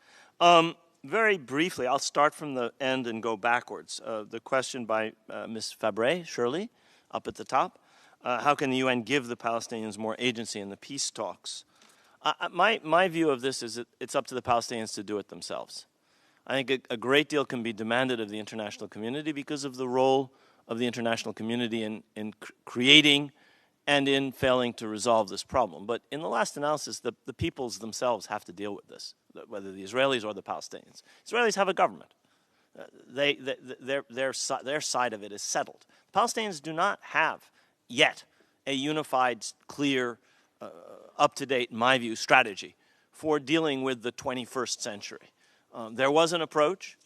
Speaker 2: Very briefly, I'll start from the end and go backwards. The question by Ms. Fabre, Shirley, up at the top. How can the UN give the Palestinians more agency in the peace talks? My view of this is that it's up to the Palestinians to do it themselves. I think a great deal can be demanded of the international community because of the role of the international community in creating and in failing to resolve this problem. But in the last analysis, the peoples themselves have to deal with this, whether the Israelis or the Palestinians. Israelis have a government. Their side of it is settled. Palestinians do not have yet a unified, clear, up-to-date, in my view, strategy for dealing with the 21st century. There was an approach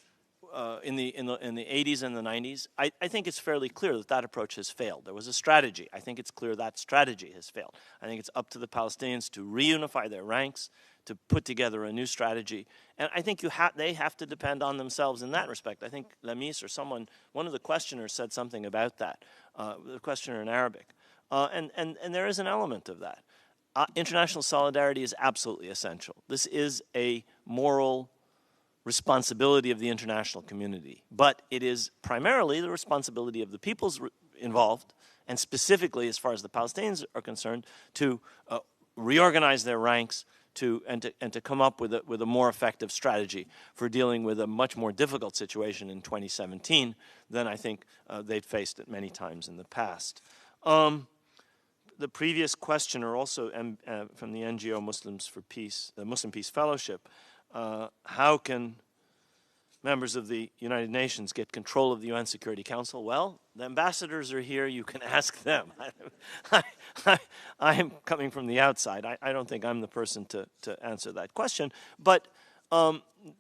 Speaker 2: in the 80s and the 90s. I think it's fairly clear that approach has failed. There was a strategy. I think it's clear that strategy has failed. I think it's up to the Palestinians to reunify their ranks, to put together a new strategy. And I think they have to depend on themselves in that respect. I think Lamis or one of the questioners said something about that, the questioner in Arabic. And there is an element of that. International solidarity is absolutely essential. This is a moral responsibility of the international community, but it is primarily the responsibility of the peoples involved, and specifically, as far as the Palestinians are concerned, to reorganize their ranks and to come up with a more effective strategy for dealing with a much more difficult situation in 2017 than I think they've faced it many times in the past. The previous questioner, also from the NGO Muslims for Peace, the Muslim Peace Fellowship, how can members of the United Nations get control of the UN Security Council? Well, the ambassadors are here. You can ask them. I am coming from the outside. I don't think I'm the person to answer that question. But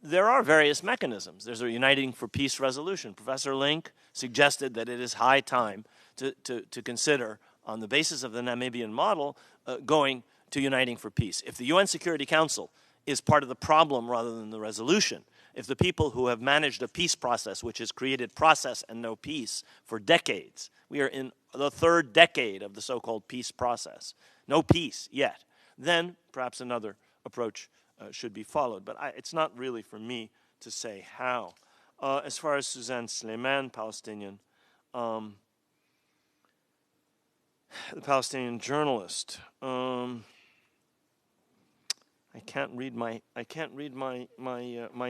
Speaker 2: there are various mechanisms. There's a Uniting for Peace resolution. Professor Link suggested that it is high time to consider, on the basis of the Namibian model, going to Uniting for Peace. If the UN Security Council is part of the problem rather than the resolution, if the people who have managed a peace process, which has created process and no peace for decades, we are in the third decade of the so-called peace process, no peace yet, then perhaps another approach should be followed. But it's not really for me to say how. As far as Suzanne Sleiman, Palestinian, the Palestinian journalist, I can't read my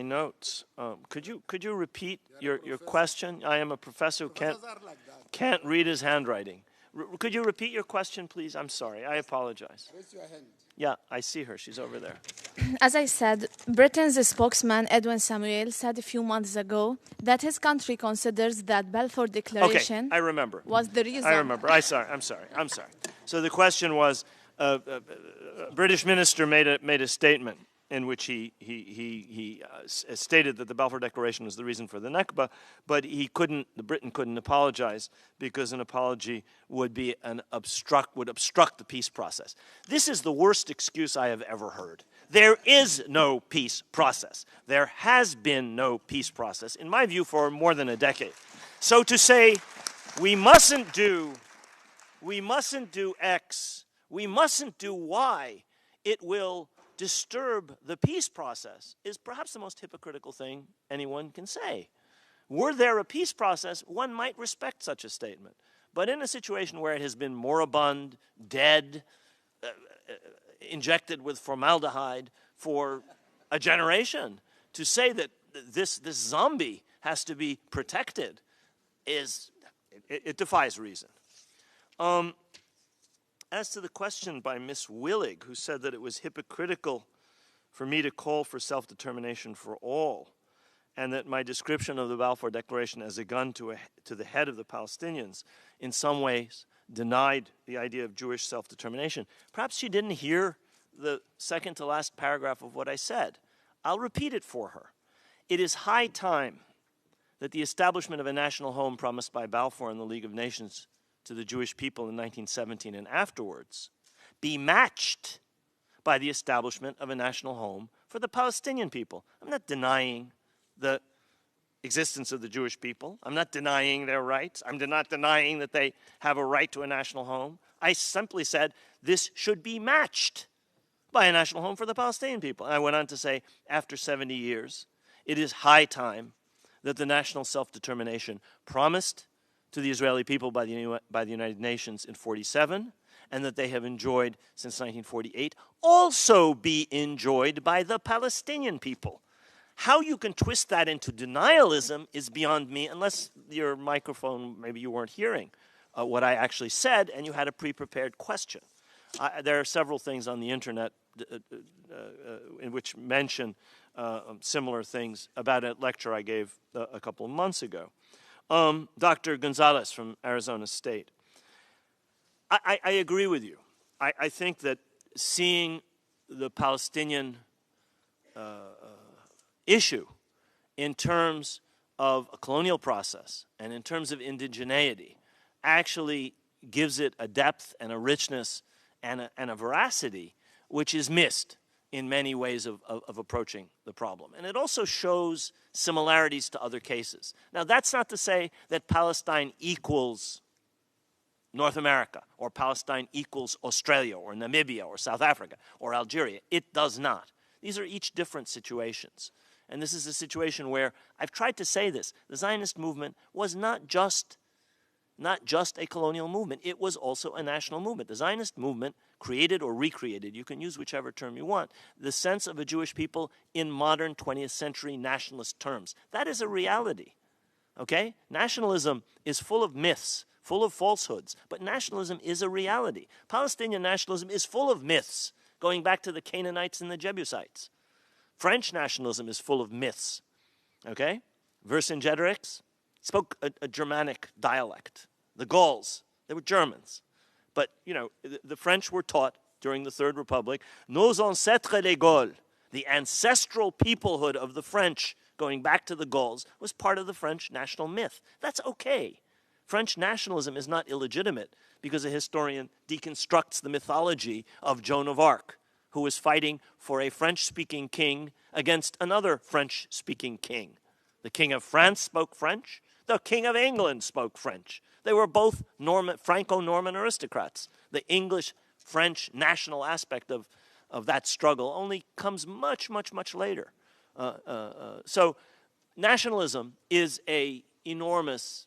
Speaker 2: notes. Could you repeat your question? I am a professor who can't read his handwriting. Could you repeat your question, please? I'm sorry. I apologize.
Speaker 1: Raise your hand.
Speaker 2: Yeah, I see her. She's over there.
Speaker 18: As I said, Britain's spokesman, Edwin Samuel, said a few months ago that his country considers that Balfour Declaration
Speaker 2: I remember.
Speaker 18: was the reason.
Speaker 2: I remember. I'm sorry. So the question was, British minister made a statement in which he stated that the Balfour Declaration was the reason for the Nakba, but Britain couldn't apologize because an apology would obstruct the peace process. This is the worst excuse I have ever heard. There is no peace process. There has been no peace process, in my view, for more than a decade. So to say we mustn't do X, we mustn't do Y, it will disturb the peace process, is perhaps the most hypocritical thing anyone can say. Were there a peace process, one might respect such a statement. But in a situation where it has been moribund, dead, injected with formaldehyde for a generation, to say that this zombie has to be protected it defies reason. As to the question by Ms. Willig, who said that it was hypocritical for me to call for self-determination for all, and that my description of the Balfour Declaration as a gun to the head of the Palestinians in some ways denied the idea of Jewish self-determination. Perhaps she didn't hear the second to last paragraph of what I said. I'll repeat it for her. It is high time that the establishment of a national home promised by Balfour and the League of Nations to the Jewish people in 1917 and afterwards be matched by the establishment of a national home for the Palestinian people. I'm not denying the existence of the Jewish people. I'm not denying their rights. I'm not denying that they have a right to a national home. I simply said this should be matched by a national home for the Palestinian people. And I went on to say, after 70 years, it is high time that the national self-determination promised to the Israeli people by the United Nations in 1947, and that they have enjoyed since 1948, also be enjoyed by the Palestinian people. How you can twist that into denialism is beyond me, unless your microphone, maybe you weren't hearing what I actually said, and you had a pre-prepared question. There are several things on the internet in which mention similar things about a lecture I gave a couple of months ago. Dr. Gonzalez from Arizona State. I agree with you. I think that seeing the Palestinian issue in terms of a colonial process and in terms of indigeneity actually gives it a depth and a richness and a veracity which is missed in many ways of approaching the problem. And it also shows similarities to other cases. Now, that's not to say that Palestine equals North America, or Palestine equals Australia, or Namibia, or South Africa, or Algeria. It does not. These are each different situations. And this is a situation where, I've tried to say this, the Zionist movement was not just a colonial movement, it was also a national movement. The Zionist movement created or recreated, you can use whichever term you want, the sense of a Jewish people in modern 20th century nationalist terms. That is a reality, okay? Nationalism is full of myths, full of falsehoods, but nationalism is a reality. Palestinian nationalism is full of myths, going back to the Canaanites and the Jebusites. French nationalism is full of myths, okay? Vercingetorix spoke a Germanic dialect. The Gauls, they were Germans. But, you know, the French were taught during the Third Republic, nos ancêtres les Gauls, the ancestral peoplehood of the French going back to the Gauls was part of the French national myth. That's okay. French nationalism is not illegitimate because a historian deconstructs the mythology of Joan of Arc, who was fighting for a French-speaking king against another French-speaking king. The King of France spoke French. The King of England spoke French. They were both Franco-Norman aristocrats. The English-French national aspect of that struggle only comes much, much, much later. So nationalism is an enormous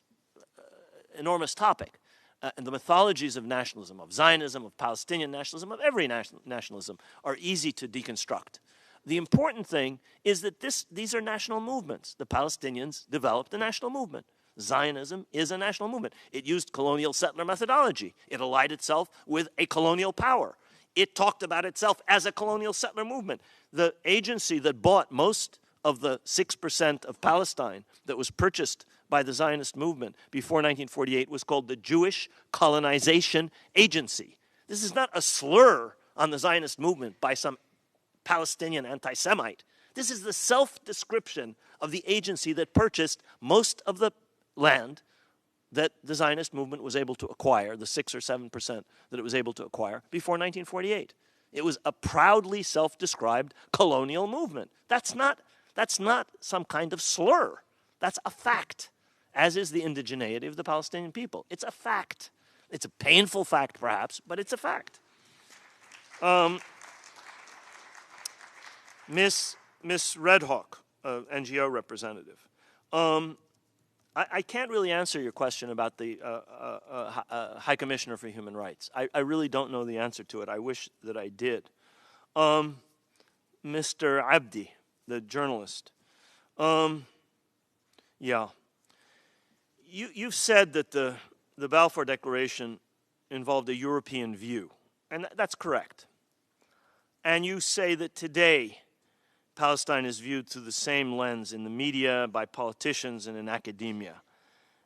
Speaker 2: topic. And the mythologies of nationalism, of Zionism, of Palestinian nationalism, of every nationalism, are easy to deconstruct. The important thing is that these are national movements. The Palestinians developed a national movement. Zionism is a national movement. It used colonial settler methodology. It allied itself with a colonial power. It talked about itself as a colonial settler movement. The agency that bought most of the 6% of Palestine that was purchased by the Zionist movement before 1948 was called the Jewish Colonization Agency. This is not a slur on the Zionist movement by some Palestinian anti-Semite. This is the self-description of the agency that purchased most of the land that the Zionist movement was able to acquire, the 6 or 7% that it was able to acquire before 1948. It was a proudly self-described colonial movement. That's not some kind of slur. That's a fact, as is the indigeneity of the Palestinian people. It's a fact. It's a painful fact, perhaps, but it's a fact. Miss Redhawk, NGO representative. I can't really answer your question about the High Commissioner for Human Rights. I really don't know the answer to it. I wish that I did. Mr. Abdi, the journalist. Yeah. You've said that the Balfour Declaration involved a European view, and that's correct. And you say that today Palestine is viewed through the same lens in the media, by politicians, and in academia,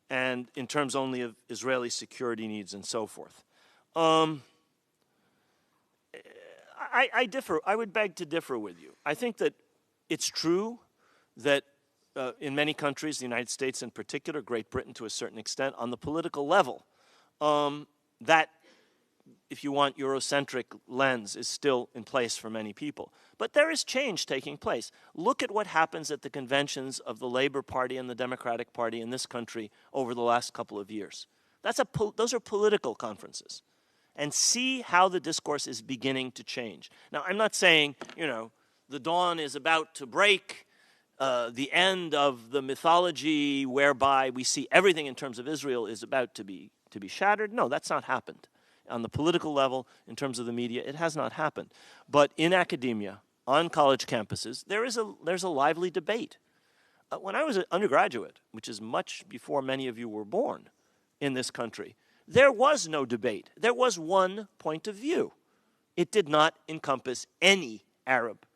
Speaker 2: and in terms only of Israeli security needs and so forth. I differ. I would beg to differ with you. I think that it's true that in many countries, the United States in particular, Great Britain to a certain extent, on the political level, that, if you want, Eurocentric lens is still in place for many people. But there is change taking place. Look at what happens at the conventions of the Labor Party and the Democratic Party in this country over the last couple of years. Those are political conferences. And see how the discourse is beginning to change. Now, I'm not saying, the dawn is about to break, the end of the mythology whereby we see everything in terms of Israel is about to be shattered. No, that's not happened. On the political level, in terms of the media, it has not happened. But in academia, on college campuses, there's a lively debate. When I was an undergraduate, which is much before many of you were born in this country, there was no debate. There was one point of view. It did not encompass any Arab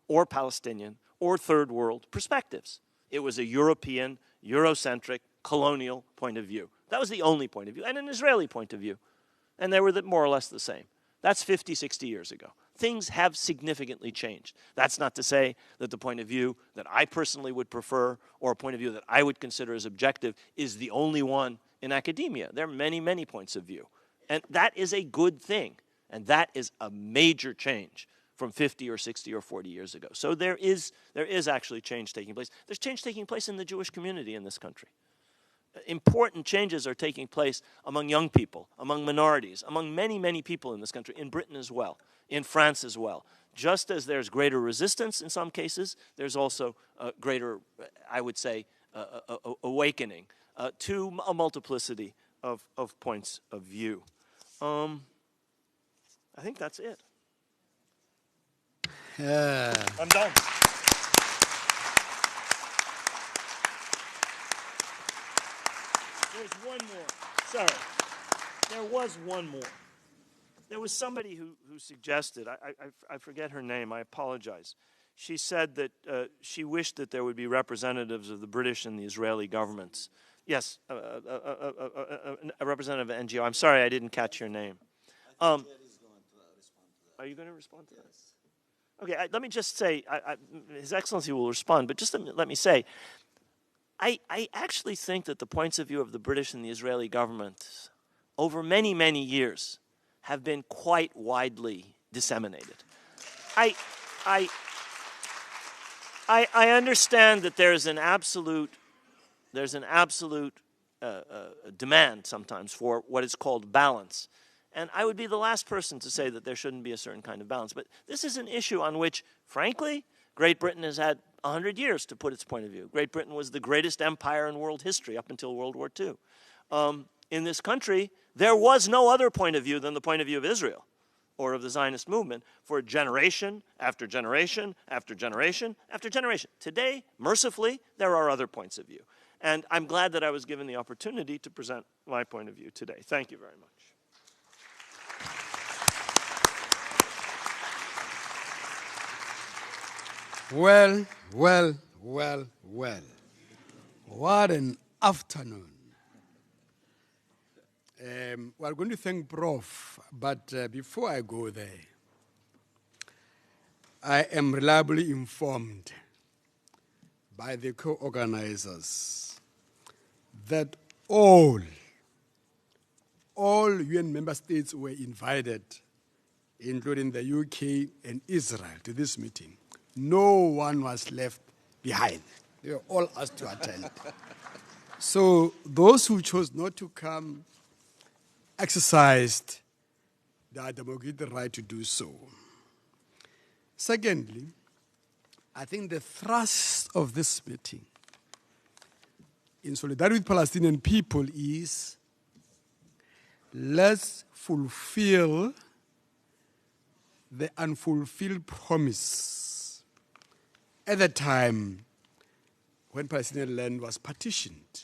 Speaker 2: or Palestinian or third world perspectives. It was a European, Eurocentric, colonial point of view. That was the only point of view, and an Israeli point of view. And they were more or less the same. That's 50, 60 years ago. Things have significantly changed. That's not to say that the point of view that I personally would prefer or a point of view that I would consider as objective is the only one in academia. There are many, many points of view. And that is a good thing. And that is a major change from 50 or 60 or 40 years ago. So there is actually change taking place. There's change taking place in the Jewish community in this country. Important changes are taking place among young people, among minorities, among many, many people in this country, in Britain as well, in France as well. Just as there's greater resistance in some cases, there's also greater, I would say, awakening to a multiplicity of points of view. I think that's it. I'm done. There's one more. Sorry. There was one more. There was somebody who suggested, I forget her name, I apologize. She said that she wished that there would be representatives of the British and the Israeli governments. Yes, a representative of NGO. I'm sorry I didn't catch your name. Are you going to respond to that? Okay, let me just say, His Excellency will respond, but just let me say, I actually think that the points of view of the British and the Israeli government over many, many years have been quite widely disseminated. I understand that there's an absolute demand sometimes for what is called balance. And I would be the last person to say that there shouldn't be a certain kind of balance. But this is an issue on which, frankly, Great Britain has had 100 years to put its point of view. Great Britain was the greatest empire in world history up until World War II. In this country, there was no other point of view than the point of view of Israel or of the Zionist movement for generation after generation after generation after generation. Today, mercifully, there are other points of view. And I'm glad that I was given the opportunity to present my point of view today. Thank you very much.
Speaker 1: Well, well, well, well. What an afternoon. We're going to thank Prof, but before I go there, I am reliably informed by the co-organizers that all UN member states were invited, including the UK and Israel, to this meeting. No one was left behind. They were all asked to attend. So those who chose not to come exercised their democratic right to do so. Secondly, I think the thrust of this meeting in solidarity with Palestinian people is let's fulfill the unfulfilled promise at the time when Palestinian land was partitioned.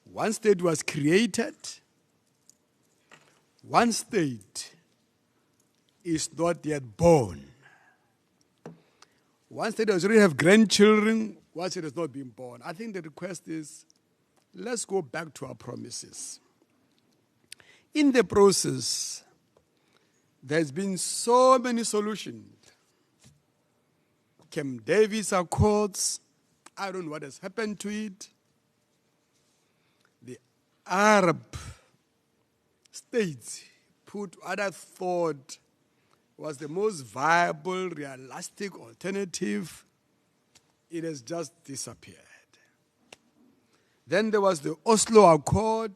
Speaker 1: One state was created. One state is not yet born. One state does already have grandchildren, one state has not been born. I think the request is, let's go back to our promises. In the process, there's been so many solutions. Camp Davis Accords, I don't know what has happened to it. The Arab states put what I thought was the most viable, realistic alternative. It has just disappeared. Then there was the Oslo Accord.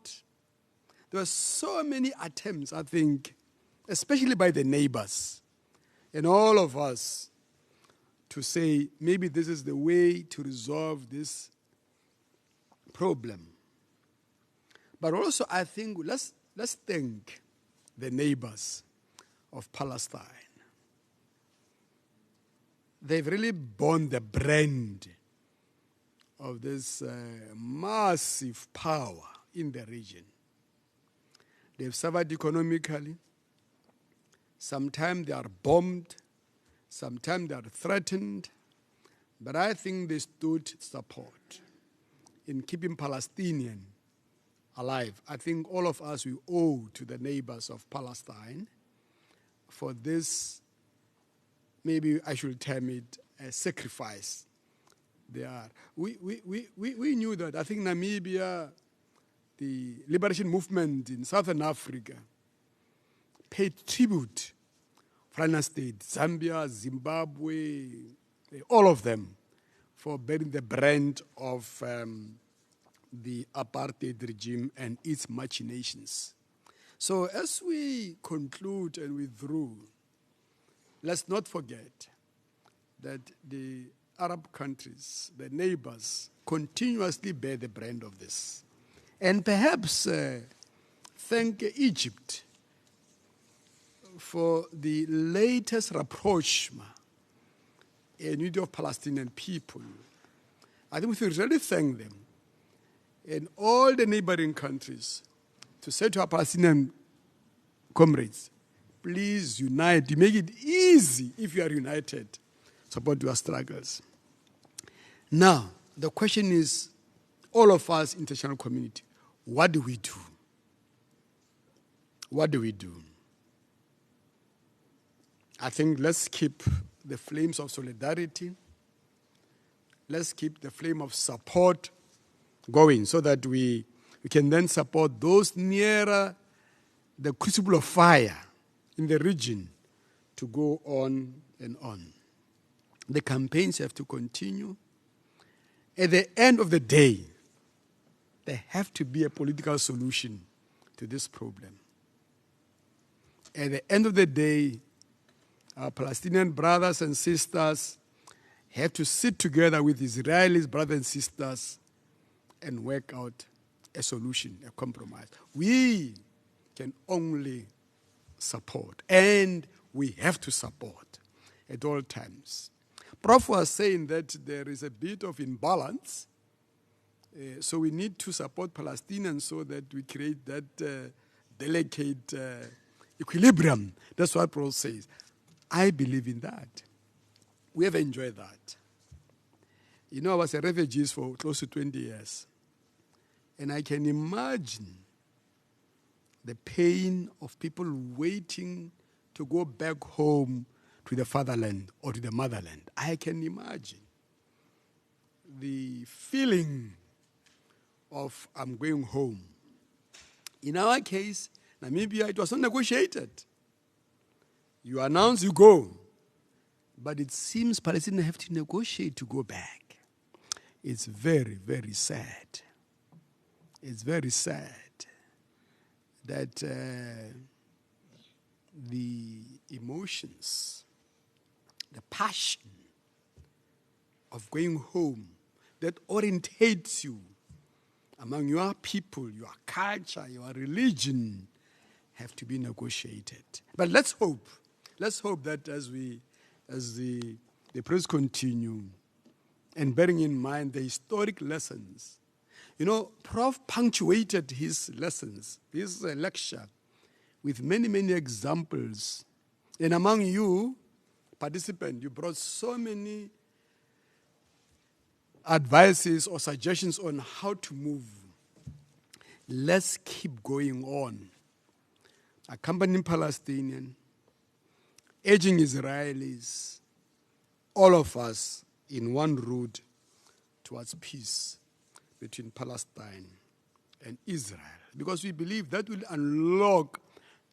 Speaker 1: There were so many attempts, I think, especially by the neighbors and all of us, to say maybe this is the way to resolve this problem. But also, I think let's thank the neighbors of Palestine. They've really borne the brand of this massive power in the region. They've suffered economically. Sometimes they are bombed. Sometimes they are threatened. But I think they stood support in keeping Palestinians alive. I think all of us, we owe to the neighbors of Palestine for this, maybe I should term it a sacrifice. They are. We knew that. I think Namibia, the liberation movement in Southern Africa, paid tribute for United States, Zambia, Zimbabwe, all of them, for bearing the brand of the apartheid regime and its machinations. So as we conclude and withdraw, let's not forget that the Arab countries, the neighbors, continuously bear the brand of this. And perhaps thank Egypt for the latest rapprochement in unity of Palestinian people. I think we should really thank them and all the neighboring countries to say to our Palestinian comrades, please unite. You make it easy if you are united. Support your struggles. Now, the question is, all of us, international community, what do we do? What do we do? I think let's keep the flames of solidarity. Let's keep the flame of support going so that we can then support those nearer the crucible of fire in the region to go on and on. The campaigns have to continue. At the end of the day, there have to be a political solution to this problem. At the end of the day, our Palestinian brothers and sisters have to sit together with Israelis, brothers and sisters, and work out a solution, a compromise. We can only support, and we have to support at all times. Prof was saying that there is a bit of imbalance, so we need to support Palestinians so that we create that delicate equilibrium. That's what Prof says. I believe in that. We have enjoyed that. You know, I was a refugee for close to 20 years. And I can imagine the pain of people waiting to go back home to the fatherland or to the motherland. I can imagine the feeling of I'm going home. In our case, Namibia, it was not negotiated. You announce, you go. But it seems Palestinians have to negotiate to go back. It's very, very sad. It's very sad that the emotions, the passion of going home that orientates you among your people, your culture, your religion, have to be negotiated. But let's hope that as the prayers continue, and bearing in mind the historic lessons, Prof punctuated his lessons, his lecture, with many, many examples. And among you, participants, you brought so many advices or suggestions on how to move. Let's keep going on. Accompanying Palestinians, urging Israelis, all of us in one route towards peace between Palestine and Israel. Because we believe that will unlock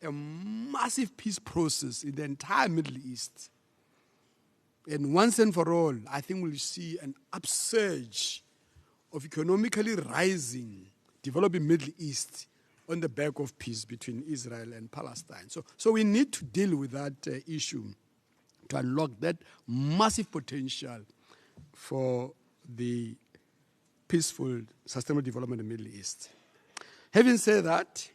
Speaker 1: a massive peace process in the entire Middle East. And once and for all, I think we'll see an upsurge of economically rising, developing Middle East on the back of peace between Israel and Palestine. So we need to deal with that issue to unlock that massive potential for the peaceful, sustainable development in the Middle East. Having said that,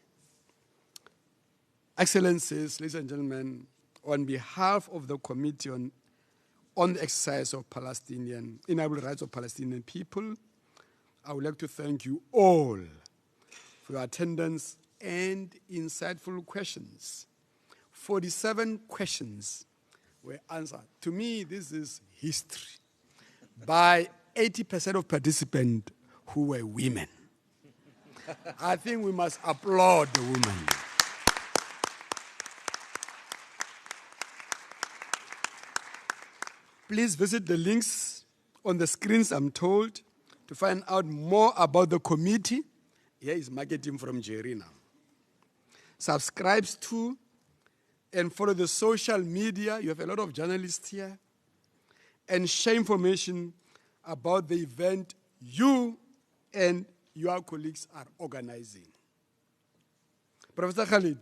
Speaker 1: Excellencies, ladies and gentlemen, on behalf of the Committee on the Exercise of Palestinian, Inalienable Rights of Palestinian People, I would like to thank you all for your attendance and insightful questions. 47 questions were answered. To me, this is history by 80% of participants who were women. I think we must applaud the women. Please visit the links on the screens, I'm told, to find out more about the committee. Here is marketing from Jerry now. Subscribe to and follow the social media. You have a lot of journalists here. And share information about the event you and your colleagues are organizing. Professor Khalid,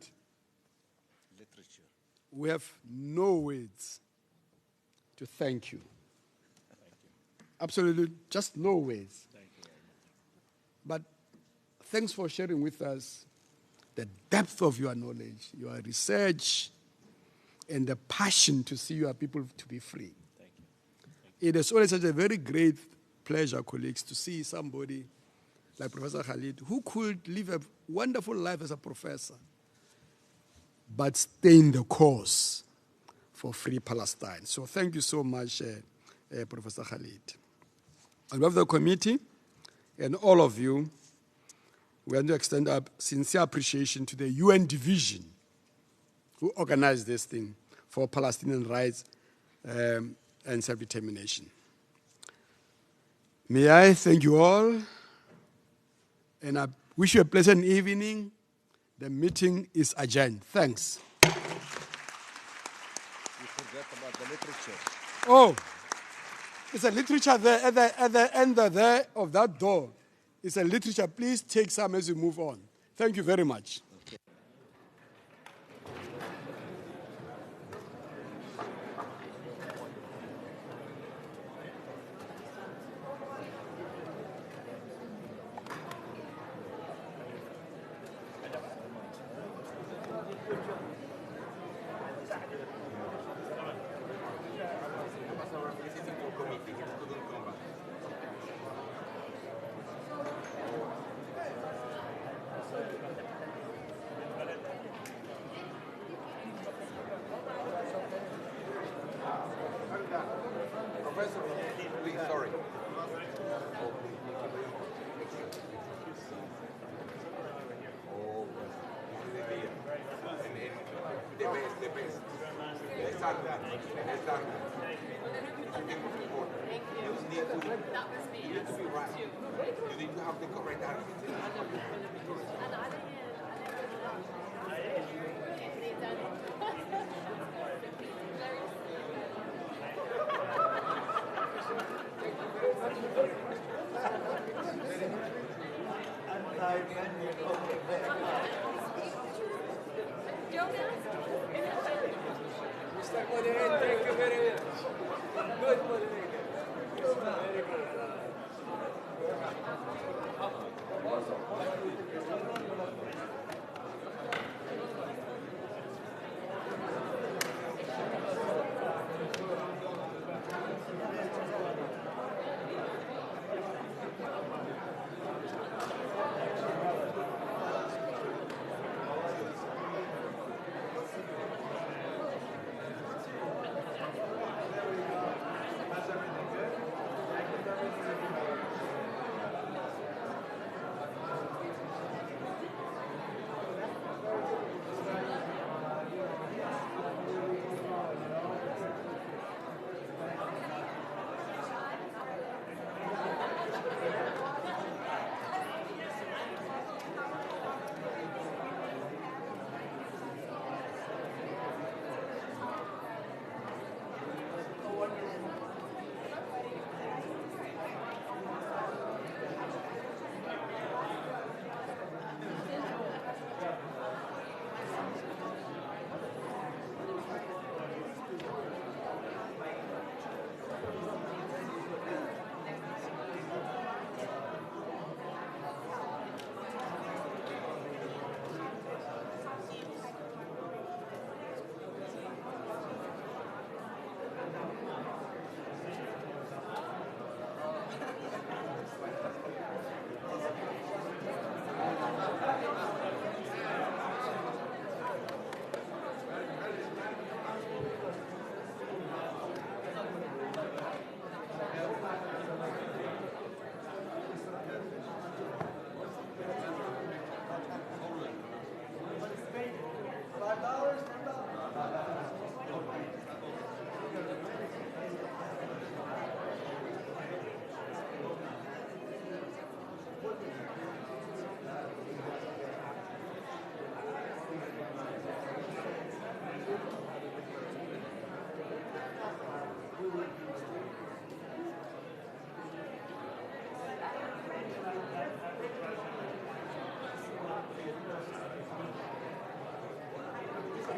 Speaker 1: literature. We have no words to thank you. Absolutely, just no words.
Speaker 21: Thank you very much.
Speaker 1: But thanks for sharing with us the depth of your knowledge, your research, and the passion to see your people to be free.
Speaker 21: Thank you.
Speaker 1: It is always such a very great pleasure, colleagues, to see somebody like Professor Khalid, who could live a wonderful life as a professor, but stay in the cause for free Palestine. So thank you so much, Professor Khalid. On behalf of the committee and all of you, we want to extend our sincere appreciation to the UN division who organized this thing for Palestinian rights and self-determination. May I thank you all, and I wish you a pleasant evening. The meeting is adjourned. Thanks.
Speaker 21: About the literature.
Speaker 1: Oh, it's a literature there at the end there of that door. It's a literature. Please take some as you move on. Thank you very much.
Speaker 4: Mr. Moderator, thank you very much. Good moderator.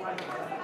Speaker 4: Very good.